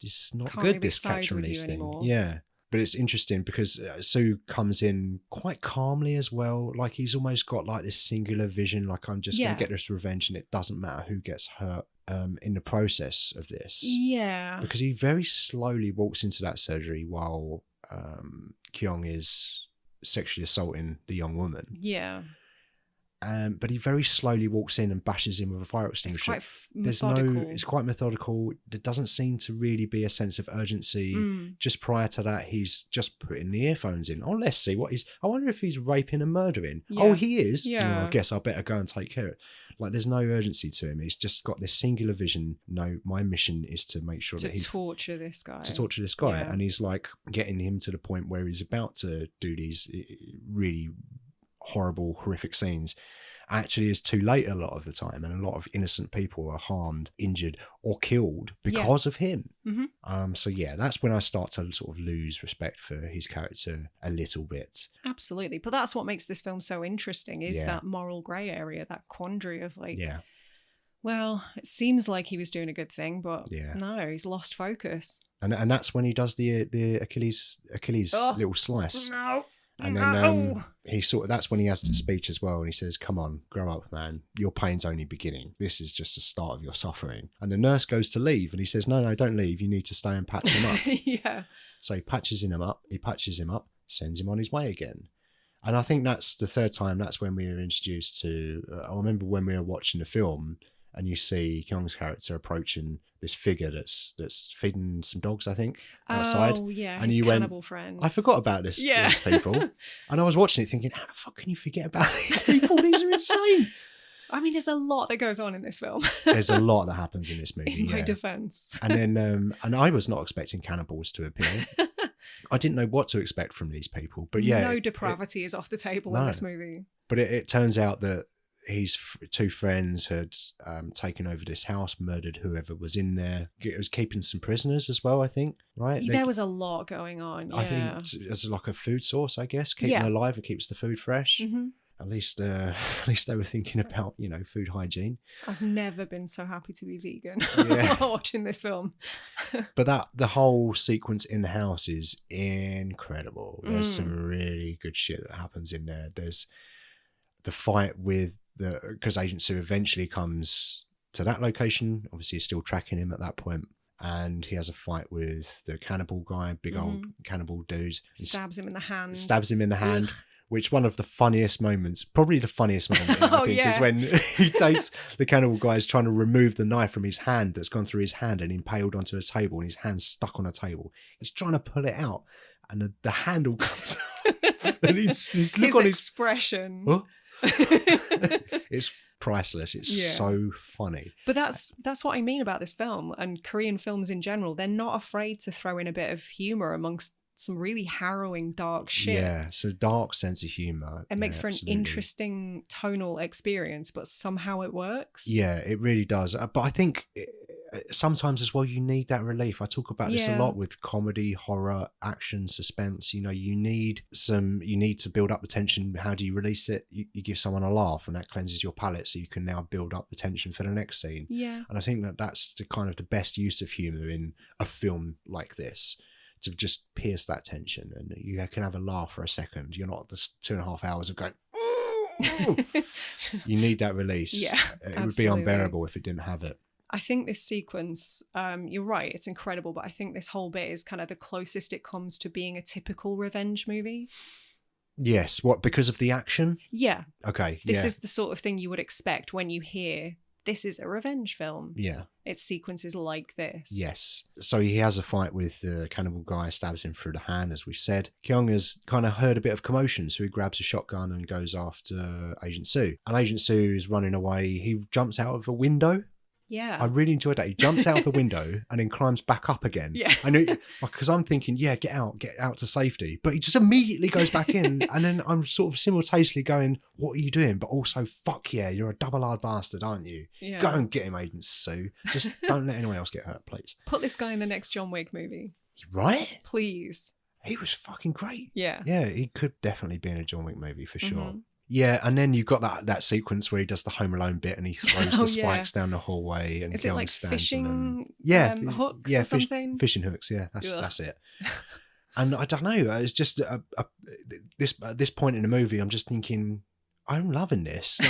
A: it's not
B: Can't
A: good,
B: really
A: this catch
B: side with
A: release
B: you
A: thing.
B: anymore.
A: Yeah. But it's interesting because Sue comes in quite calmly as well. Like he's almost got like this singular vision, like I'm just going to get this revenge and it doesn't matter who gets hurt in the process of this.
B: Yeah.
A: Because he very slowly walks into that surgery while Kyung is sexually assaulting the young woman.
B: Yeah.
A: But he very slowly walks in and bashes him with a fire extinguisher.
B: It's quite methodical.
A: It's quite methodical. There doesn't seem to really be a sense of urgency. Just prior to that, he's just putting the earphones in. Oh, let's see what I wonder if he's raping and murdering. Yeah. Oh, he is?
B: Yeah.
A: Well, I guess I better go and take care of it. Like, there's no urgency to him. He's just got this singular vision. No, my mission is to make sure that he's...
B: torture this guy.
A: Yeah. And he's like getting him to the point where he's about to do these really horrible, horrific scenes. Actually is too late a lot of the time, and a lot of innocent people are harmed, injured, or killed because of him. So that's when I start to sort of lose respect for his character a little bit.
B: Absolutely. But that's what makes this film so interesting, is that moral grey area, that quandary of like, well, it seems like he was doing a good thing, but no, he's lost focus.
A: And that's when he does the Achilles little slice.
B: No.
A: And then that's when he has the speech as well, and he says, "Come on, grow up, man. Your pain's only beginning. This is just the start of your suffering." And the nurse goes to leave, and he says, "No, don't leave. You need to stay and patch him up."
B: Yeah.
A: So he patches him up, sends him on his way again. And I think that's the third time. That's when we were introduced to. I remember when we were watching the film, and you see Kyung's character approaching this figure that's feeding some dogs, I think, outside.
B: Oh, yeah,
A: and
B: his
A: you
B: cannibal
A: went,
B: friend.
A: I forgot about these people. And I was watching it thinking, how the fuck can you forget about these people? These are insane.
B: I mean, there's a lot that goes on in this film.
A: There's a lot that happens in this movie,
B: in my defense.
A: And then, and I was not expecting cannibals to appear. I didn't know what to expect from these people. But
B: no depravity is off the table in this movie.
A: But it turns out that his two friends had taken over this house, murdered whoever was in there. It was keeping some prisoners as well, I think, right?
B: There was a lot going on,
A: I think as like a food source, I guess. Keep them alive, it keeps the food fresh. At least they were thinking about, food hygiene.
B: I've never been so happy to be vegan watching this film.
A: But the whole sequence in the house is incredible. There's some really good shit that happens in there. There's the fight with because Agent Sue eventually comes to that location. Obviously, he's still tracking him at that point, and he has a fight with the cannibal guy, big old cannibal dude.
B: Stabs him in the hand.
A: Ugh. Which one of the funniest moments, probably the funniest moment, I think, is when he takes the cannibal guy is trying to remove the knife from his hand that's gone through his hand and impaled onto a table, and his hand's stuck on a table. He's trying to pull it out, and the handle comes off. And his look on his
B: expression.
A: Huh? It's priceless. It's so funny.
B: But that's what I mean about this film and Korean films in general. They're not afraid to throw in a bit of humor amongst some really harrowing, dark shit.
A: Yeah, so dark sense of humor.
B: It makes for an interesting tonal experience, but somehow it works.
A: Yeah, it really does. But I think sometimes as well, you need that relief. I talk about this a lot with comedy, horror, action, suspense. You need to build up the tension. How do you release it? You give someone a laugh, and that cleanses your palate, so you can now build up the tension for the next scene.
B: Yeah.
A: And I think that's the best use of humor in a film like this, to just pierce that tension, and you can have a laugh for a second. You're not just 2.5 hours of going, ooh. You need that release.
B: Yeah,
A: it would be unbearable if it didn't have it.
B: I think this sequence, you're right, it's incredible, but I think this whole bit is kind of the closest it comes to being a typical revenge movie.
A: Yes, because of the action?
B: Yeah.
A: Okay,
B: This is the sort of thing you would expect when you hear this is a revenge film.
A: Yeah.
B: It's sequences like this.
A: Yes. So he has a fight with the cannibal guy, stabs him through the hand, as we've said. Kyung has kind of heard a bit of commotion, so he grabs a shotgun and goes after Agent Soo. And Agent Soo is running away. He jumps out of a window.
B: Yeah.
A: I really enjoyed that. He jumps out the window and then climbs back up again.
B: Yeah.
A: I know, because I'm thinking, yeah, get out to safety. But he just immediately goes back in. And then I'm sort of simultaneously going, what are you doing? But also, fuck yeah, you're a double hard bastard, aren't you?
B: Yeah.
A: Go and get him, Agent Soo. Just don't let anyone else get hurt, please.
B: Put this guy in the next John Wick movie.
A: Right?
B: Please.
A: He was fucking great.
B: Yeah.
A: Yeah, he could definitely be in a John Wick movie for sure.
B: Mm-hmm.
A: Yeah, and then you've got that sequence where he does the Home Alone bit and he throws the spikes down the hallway and
B: is it like
A: stands
B: fishing hooks or something?
A: Fishing hooks, yeah, that's it. And I don't know, it's just at this point in the movie, I'm just thinking, I'm loving this.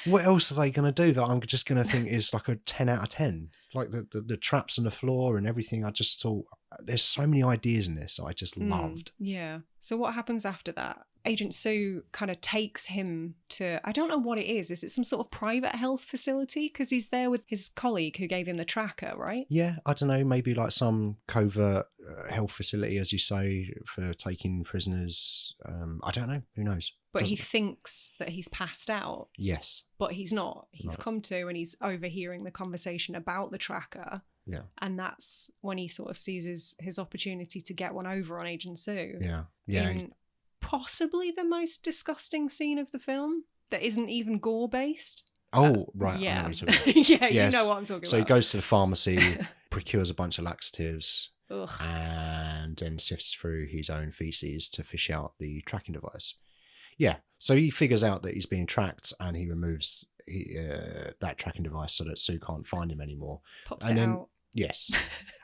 A: What else are they going to do that I'm just going to think is like a 10 out of 10? Like the traps on the floor and everything. I just thought, there's so many ideas in this I just loved.
B: Yeah. So what happens after that? Agent Soo kind of takes him to, I don't know what it is. Is it some sort of private health facility? Because he's there with his colleague who gave him the tracker, right?
A: Yeah, I don't know, maybe like some covert health facility, as you say, for taking prisoners. I don't know. Who knows?
B: But he thinks that he's passed out.
A: Yes.
B: But he's not. He's
A: Right.
B: come to and he's overhearing the conversation about the tracker.
A: Yeah.
B: And that's when he sort of seizes his opportunity to get one over on Agent Soo.
A: Yeah. Yeah.
B: In possibly the most disgusting scene of the film that isn't even gore based.
A: Oh, right.
B: Yeah.
A: I know what you're talking about.
B: Yeah,
A: Yes.
B: you know what I'm talking about.
A: So he goes to the pharmacy, procures a bunch of laxatives,
B: Ugh.
A: and then sifts through his own feces to fish out the tracking device. Yeah. So he figures out that he's being tracked and he removes that tracking device so that Sue can't find him anymore.
B: Pops
A: and
B: it
A: then,
B: out.
A: Yes.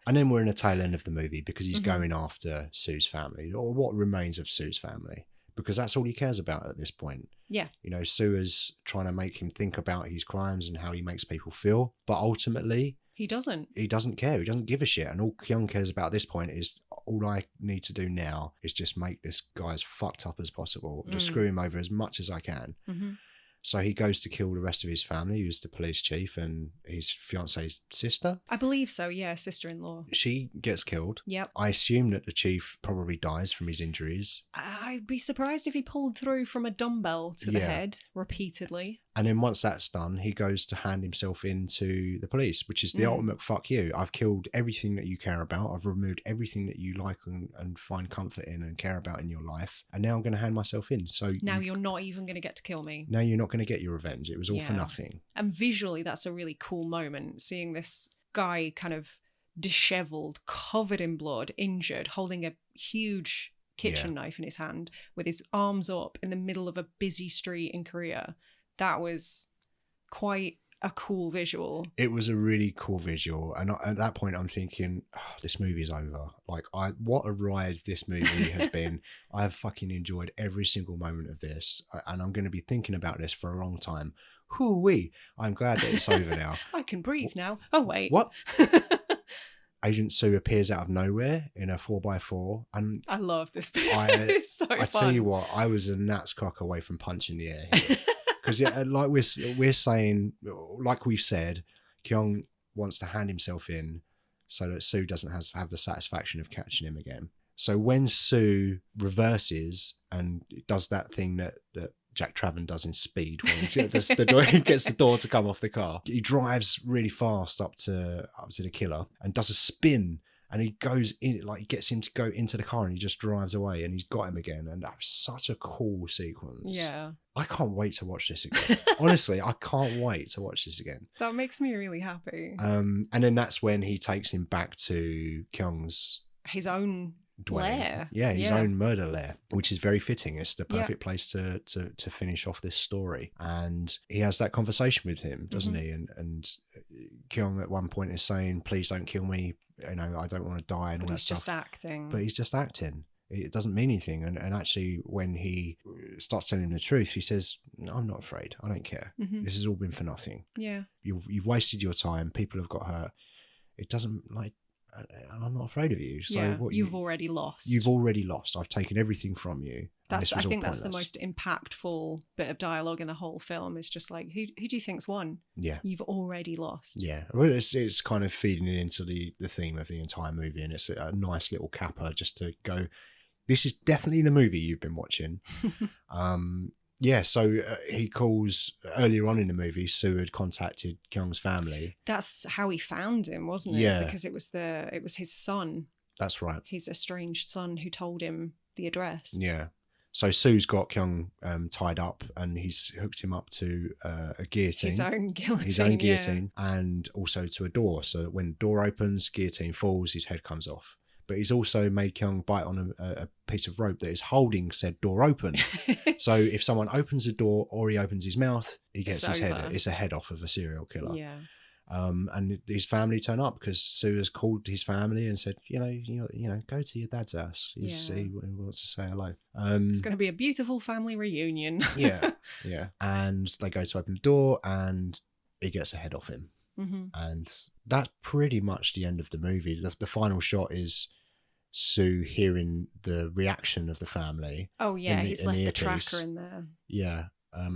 A: And then we're in the tail end of the movie because he's
B: Mhm.
A: going after Sue's family, or what remains of Sue's family, because that's all he cares about at this point.
B: Yeah.
A: You know, Sue is trying to make him think about his crimes and how he makes people feel. But ultimately,
B: He doesn't.
A: he doesn't care. He doesn't give a shit. And all Kyung cares about at this point is, all I need to do now is just make this guy as fucked up as possible. Just screw him over as much as I can.
B: Mm-hmm.
A: So he goes to kill the rest of his family, who's the police chief and his fiance's sister.
B: I believe so, yeah, sister-in-law.
A: She gets killed.
B: Yep.
A: I assume that the chief probably dies from his injuries.
B: I'd be surprised if he pulled through from a dumbbell to the
A: Yeah.
B: head repeatedly.
A: And then once that's done, he goes to hand himself in to the police, which is the ultimate fuck you. I've killed everything that you care about. I've removed everything that you like and find comfort in and care about in your life. And now I'm going to hand myself in. So
B: Now you're not even going to get to kill me.
A: now you're not going to get your revenge. It was all for
B: Yeah.
A: nothing.
B: And visually, that's a really cool moment, seeing this guy kind of disheveled, covered in blood, injured, holding a huge kitchen knife in his hand with his arms up in the middle of a busy street in Korea. That was quite a cool visual.
A: It was a really cool visual. And at that point, I'm thinking, oh, this movie's over. Like, what a ride this movie has been. I've fucking enjoyed every single moment of this. And I'm going to be thinking about this for a long time. Hoo-wee. I'm glad that it's over now.
B: I can breathe now. Oh, wait.
A: What? Agent Sue appears out of nowhere in a 4x4. And
B: I love this bit. It's so fun.
A: I tell you what, I was a gnat's cock away from punching the air here. Because like we're saying, like we've said, Kyung wants to hand himself in so that Sue doesn't have the satisfaction of catching him again. So when Sue reverses and does that thing that Jack Traven does in Speed, when he gets the door to come off the car, he drives really fast up to the killer and does a spin. And he goes in, like he gets him to go into the car and he just drives away and he's got him again. And that was such a cool sequence.
B: Yeah.
A: I can't wait to watch this again. Honestly, I can't wait to watch this again.
B: That makes me really happy.
A: And then that's when he takes him back to Kyung's
B: His own
A: dwelling.
B: lair.
A: Yeah, his own murder lair, which is very fitting. It's the perfect
B: Yeah.
A: place to finish off this story. And he has that conversation with him, doesn't he? And Kyung at one point is saying, please don't kill me. You know, I don't want to die and
B: But
A: all that
B: he's
A: stuff.
B: just acting.
A: But he's just acting. It doesn't mean anything. And actually, when he starts telling him the truth, he says, no, I'm not afraid. I don't care.
B: Mhm.
A: This has all been for nothing.
B: Yeah.
A: You've wasted your time. People have got hurt. It doesn't, like, I'm not afraid of you. So what
B: you've already lost.
A: You've already lost. I've taken everything from you.
B: I think that's the most impactful bit of dialogue in the whole film. Is just like, who do you think's won?
A: Yeah.
B: You've already lost.
A: Yeah. Well, it's kind of feeding into the theme of the entire movie, and it's a nice little capper just to go, this is definitely the movie you've been watching. Yeah, so he calls earlier on in the movie. Sue had contacted Kyung's family.
B: That's how he found him, wasn't it?
A: Yeah,
B: because it was his son.
A: That's right.
B: His estranged son who told him the address.
A: Yeah. So Sue's got Kyung tied up, and he's hooked him up to a guillotine.
B: His own guillotine.
A: And also to a door. So that when the door opens, guillotine falls, his head comes off. But he's also made Kyung bite on a piece of rope that is holding said door open. So if someone opens the door or he opens his mouth, he gets his head. It's a head off of a serial killer.
B: Yeah.
A: And his family turn up because Sue has called his family and said, you know, go to your dad's house. He wants to say hello.
B: It's going to be a beautiful family reunion.
A: Yeah. And they go to open the door, and he gets a head off him.
B: Mm-hmm.
A: And that's pretty much the end of the movie. The final shot is Sue hearing the reaction of the family.
B: Oh yeah, he's left the tracker in there.
A: Yeah,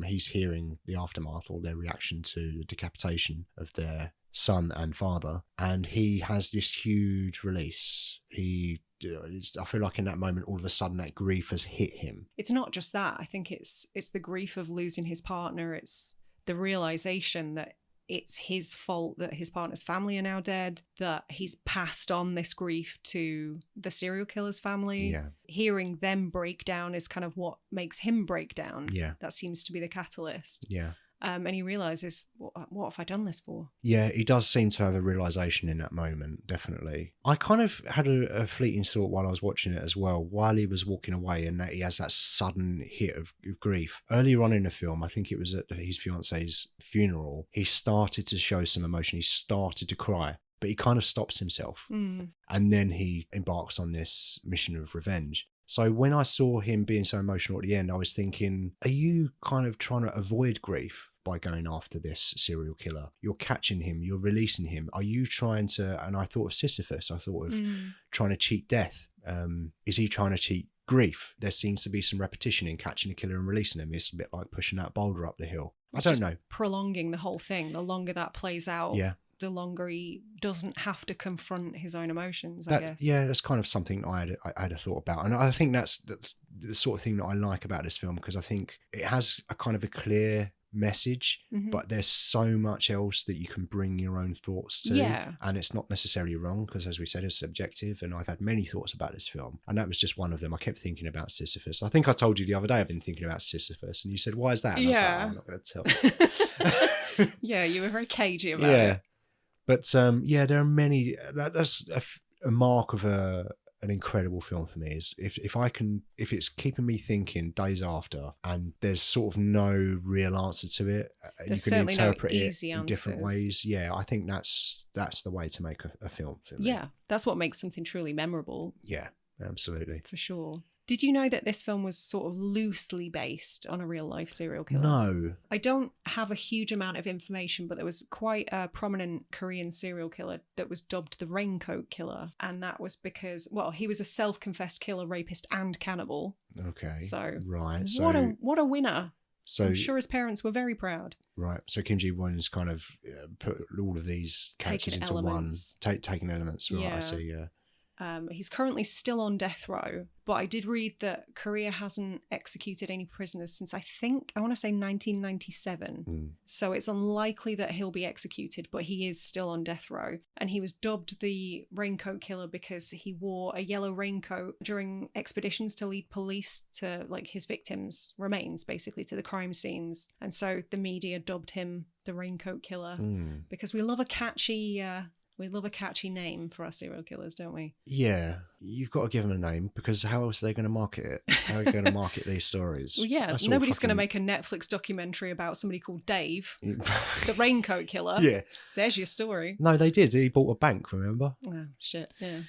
A: he's hearing the aftermath or their reaction to the decapitation of their son and father, and he has this huge release. I feel like in that moment, all of a sudden, that grief has hit him.
B: It's not just that. I think it's the grief of losing his partner. It's the realization that it's his fault that his partner's family are now dead, that he's passed on this grief to the serial killer's family.
A: Yeah.
B: Hearing them break down is kind of what makes him break down.
A: Yeah.
B: That seems to be the catalyst.
A: Yeah.
B: And he realizes, what have I done this for?
A: Yeah, he does seem to have a realization in that moment, definitely. I kind of had a fleeting thought while I was watching it as well, while he was walking away, and that he has that sudden hit of grief. Earlier on in the film, I think it was at his fiance's funeral, he started to show some emotion. He started to cry, but he kind of stops himself.
B: Mm.
A: And then he embarks on this mission of revenge. So when I saw him being so emotional at the end, I was thinking, are you kind of trying to avoid grief by going after this serial killer? You're catching him, you're releasing him. Are you trying to, and I thought of Sisyphus, I thought of trying to cheat death. Is he trying to cheat grief? There seems to be some repetition in catching a killer and releasing him. It's a bit like pushing that boulder up the hill. I don't know.
B: Prolonging the whole thing. The longer that plays out,
A: yeah,
B: the longer he doesn't have to confront his own emotions, I guess.
A: Yeah, that's kind of something I had a thought about. And I think that's the sort of thing that I like about this film, because I think it has a kind of a clear message, but there's so much else that you can bring your own thoughts to.
B: Yeah.
A: And it's not necessarily wrong, because as we said, it's subjective, and I've had many thoughts about this film, and that was just one of them. I kept thinking about Sisyphus. I think I told you the other day I've been thinking about Sisyphus, and you said, why is that? And I was like, I'm not going to tell.
B: Yeah, you were very cagey about it.
A: But there are many. That's a mark of an incredible film for me. Is if it's keeping me thinking days after, and there's sort of no real answer to it, and you can interpret it in different ways. Yeah, I think that's the way to make a film for me.
B: Yeah, that's what makes something truly memorable.
A: Yeah, absolutely,
B: for sure. Did you know that this film was sort of loosely based on a real life serial killer?
A: No.
B: I don't have a huge amount of information, but there was quite a prominent Korean serial killer that was dubbed the Raincoat Killer. And that was because, well, he was a self-confessed killer, rapist and cannibal.
A: Okay.
B: So,
A: right.
B: What a winner.
A: So,
B: I'm sure his parents were very proud.
A: Right. So Kim Jee-woon's kind of put all of these characters into elements. Taking elements. Right. Yeah. I see. Yeah.
B: He's currently still on death row, but I did read that Korea hasn't executed any prisoners since I want to say 1997. So it's unlikely that he'll be executed, but he is still on death row. And he was dubbed the Raincoat Killer because he wore a yellow raincoat during expeditions to lead police to his victims' remains, basically to the crime scenes. And so the media dubbed him the Raincoat Killer because we love a catchy name for our serial killers, don't we?
A: Yeah, you've got to give them a name, because how else are they going to market it? How are they going to market these stories?
B: Well, yeah, nobody's going to make a Netflix documentary about somebody called Dave, the Raincoat Killer.
A: Yeah.
B: There's your story.
A: No, they did. He bought a bank, remember?
B: Oh, shit, yeah.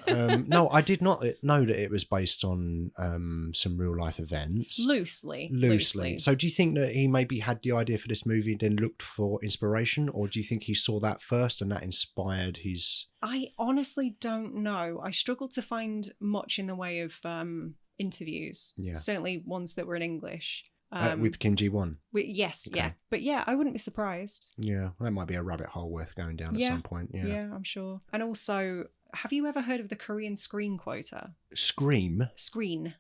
A: No, I did not know that it was based on some real life events.
B: Loosely.
A: So do you think that he maybe had the idea for this movie and then looked for inspiration, or do you think he saw that first and that inspired his...
B: I honestly don't know. I struggled to find much in the way of interviews.
A: Yeah.
B: Certainly ones that were in English.
A: With Kim Jee-woon?
B: Yes,
A: Okay.
B: yeah. But yeah, I wouldn't be surprised.
A: Yeah, that might be a rabbit hole worth going down at some point.
B: Yeah, I'm sure. And also, have you ever heard of the Korean screen quota?
A: Scream?
B: Screen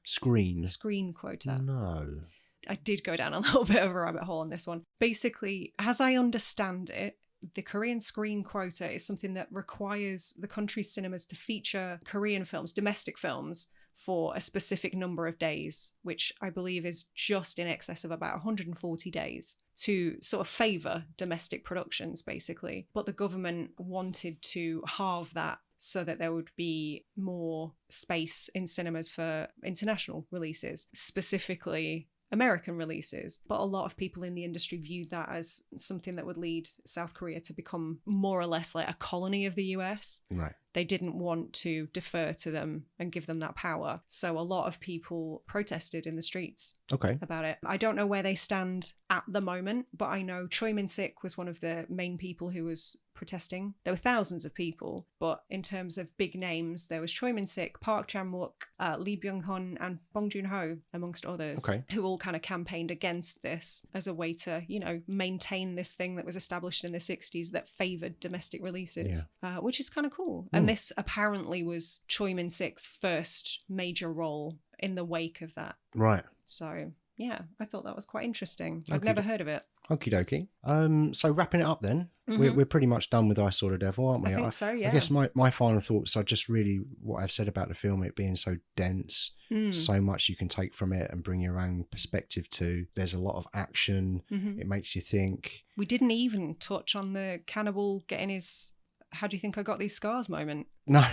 B: quota.
A: No.
B: I did go down a little bit of a rabbit hole on this one. Basically, as I understand it, the Korean screen quota is something that requires the country's cinemas to feature Korean films, domestic films, for a specific number of days, which I believe is just in excess of about 140 days, to sort of favour domestic productions, basically. But the government wanted to halve that so that there would be more space in cinemas for international releases, specifically American releases. But a lot of people in the industry viewed that as something that would lead South Korea to become more or less like a colony of the US.
A: Right.
B: They didn't want to defer to them and give them that power. So a lot of people protested in the streets about it. I don't know where they stand at the moment, but I know Choi Min-sik was one of the main people who was protesting. There were thousands of people, but in terms of big names, there was Choi Min-sik, Park Chan-wook, Lee Byung-hun, and Bong Joon-ho, amongst others, who all kind of campaigned against this as a way to, you know, maintain this thing that was established in the 60s that favoured domestic releases, which is kind of cool. And this apparently was Choi Min-sik's first major role in the wake of that.
A: Right.
B: So, yeah, I thought that was quite interesting. I've never heard of it.
A: Okie dokie. So wrapping it up then, we're pretty much done with I Saw the Devil, aren't we?
B: I think so, yeah.
A: I guess my final thoughts are just really what I've said about the film, it being so dense, so much you can take from it and bring your own perspective to. There's a lot of action. It makes you think.
B: We didn't even touch on the cannibal getting his... How do you think I got these scars moment?
A: No.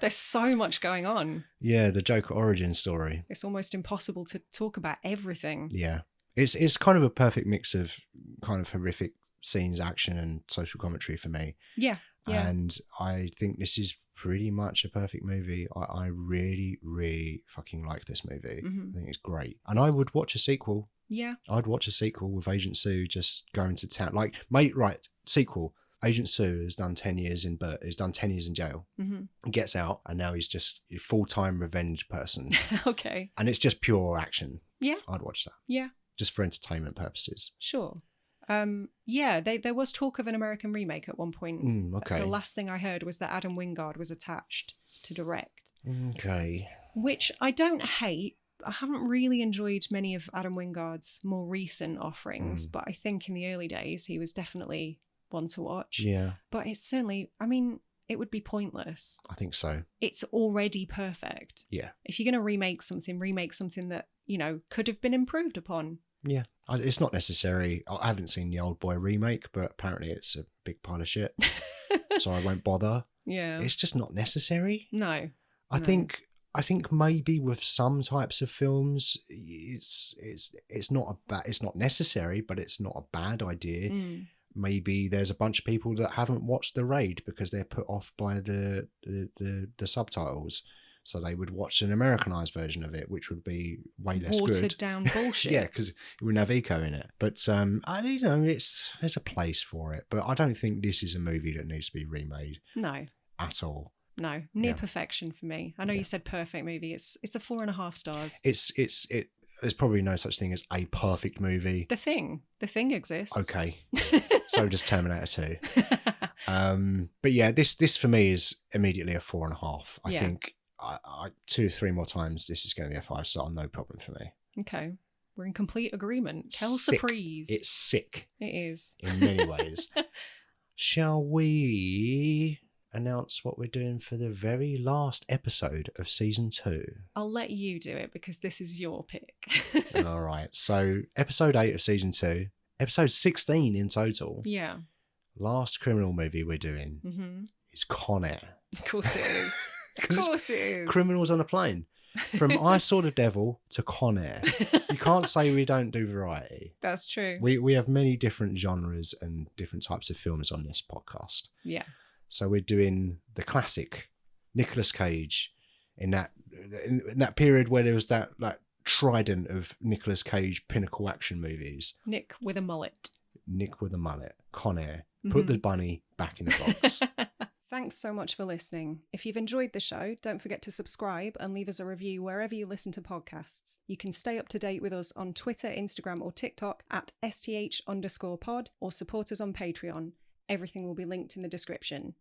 B: There's so much going on.
A: Yeah, the Joker origin story.
B: It's almost impossible to talk about everything.
A: Yeah. It's kind of a perfect mix of kind of horrific scenes, action and social commentary for me.
B: Yeah.
A: And I think this is pretty much a perfect movie. I really, really fucking like this movie. I think it's great. And I would watch a sequel. Yeah. I'd watch a sequel with Agent Sue just going to town. Like, mate, right, sequel. Agent Sue has done 10 years in jail. He gets out and now he's just a full-time revenge person.
B: Okay.
A: And it's just pure action.
B: Yeah.
A: I'd watch that.
B: Yeah.
A: Just for entertainment purposes.
B: Sure. Yeah, there was talk of an American remake at one point. The last thing I heard was that Adam Wingard was attached to direct.
A: Okay.
B: Which I don't hate. I haven't really enjoyed many of Adam Wingard's more recent offerings, but I think in the early days he was definitely one to watch. Yeah. But it's certainly, I mean, it would be pointless.
A: I think so.
B: It's already perfect.
A: Yeah.
B: If you're going to remake something that, you know, could have been improved upon.
A: Yeah. It's not necessary. I haven't seen the Old Boy remake, but apparently it's a big pile of shit. So I won't bother. Yeah. It's just not necessary.
B: No.
A: I think maybe with some types of films, it's not necessary, but it's not a bad idea. Maybe there's a bunch of people that haven't watched The Raid because they're put off by the subtitles. So they would watch an Americanized version of it, which would be way less good.
B: Watered down bullshit.
A: Yeah, because it wouldn't have eco in it. But there's a place for it. But I don't think this is a movie that needs to be remade.
B: No.
A: At all.
B: No. Near perfection for me. I know you said perfect movie. It's a 4.5 stars.
A: There's probably no such thing as a perfect movie.
B: The Thing exists.
A: Okay. So does Terminator 2. But yeah, this for me is immediately a 4.5. I think I 2 or 3 more times this is going to be a 5-star, no problem for me.
B: Okay. We're in complete agreement. Tell
A: Sick.
B: surprise.
A: It's sick.
B: It is.
A: In many ways. Shall we announce what we're doing for the very last episode of season 2?
B: I'll let you do it because this is your pick.
A: All right. So episode 8 of season 2, episode 16 in total.
B: Yeah.
A: Last criminal movie we're doing is Con Air.
B: Of course it is. Of course it is.
A: Criminals on a plane. From I Saw the Devil to Con Air. You can't say we don't do variety.
B: That's true.
A: We have many different genres and different types of films on this podcast.
B: Yeah.
A: So we're doing the classic Nicolas Cage in that period where there was that like trident of Nicolas Cage pinnacle action movies.
B: Nick with a mullet.
A: Nick with a mullet. Con Air. Put the bunny back in the box.
B: Thanks so much for listening. If you've enjoyed the show, don't forget to subscribe and leave us a review wherever you listen to podcasts. You can stay up to date with us on Twitter, Instagram or TikTok at @STH_pod or support us on Patreon. Everything will be linked in the description.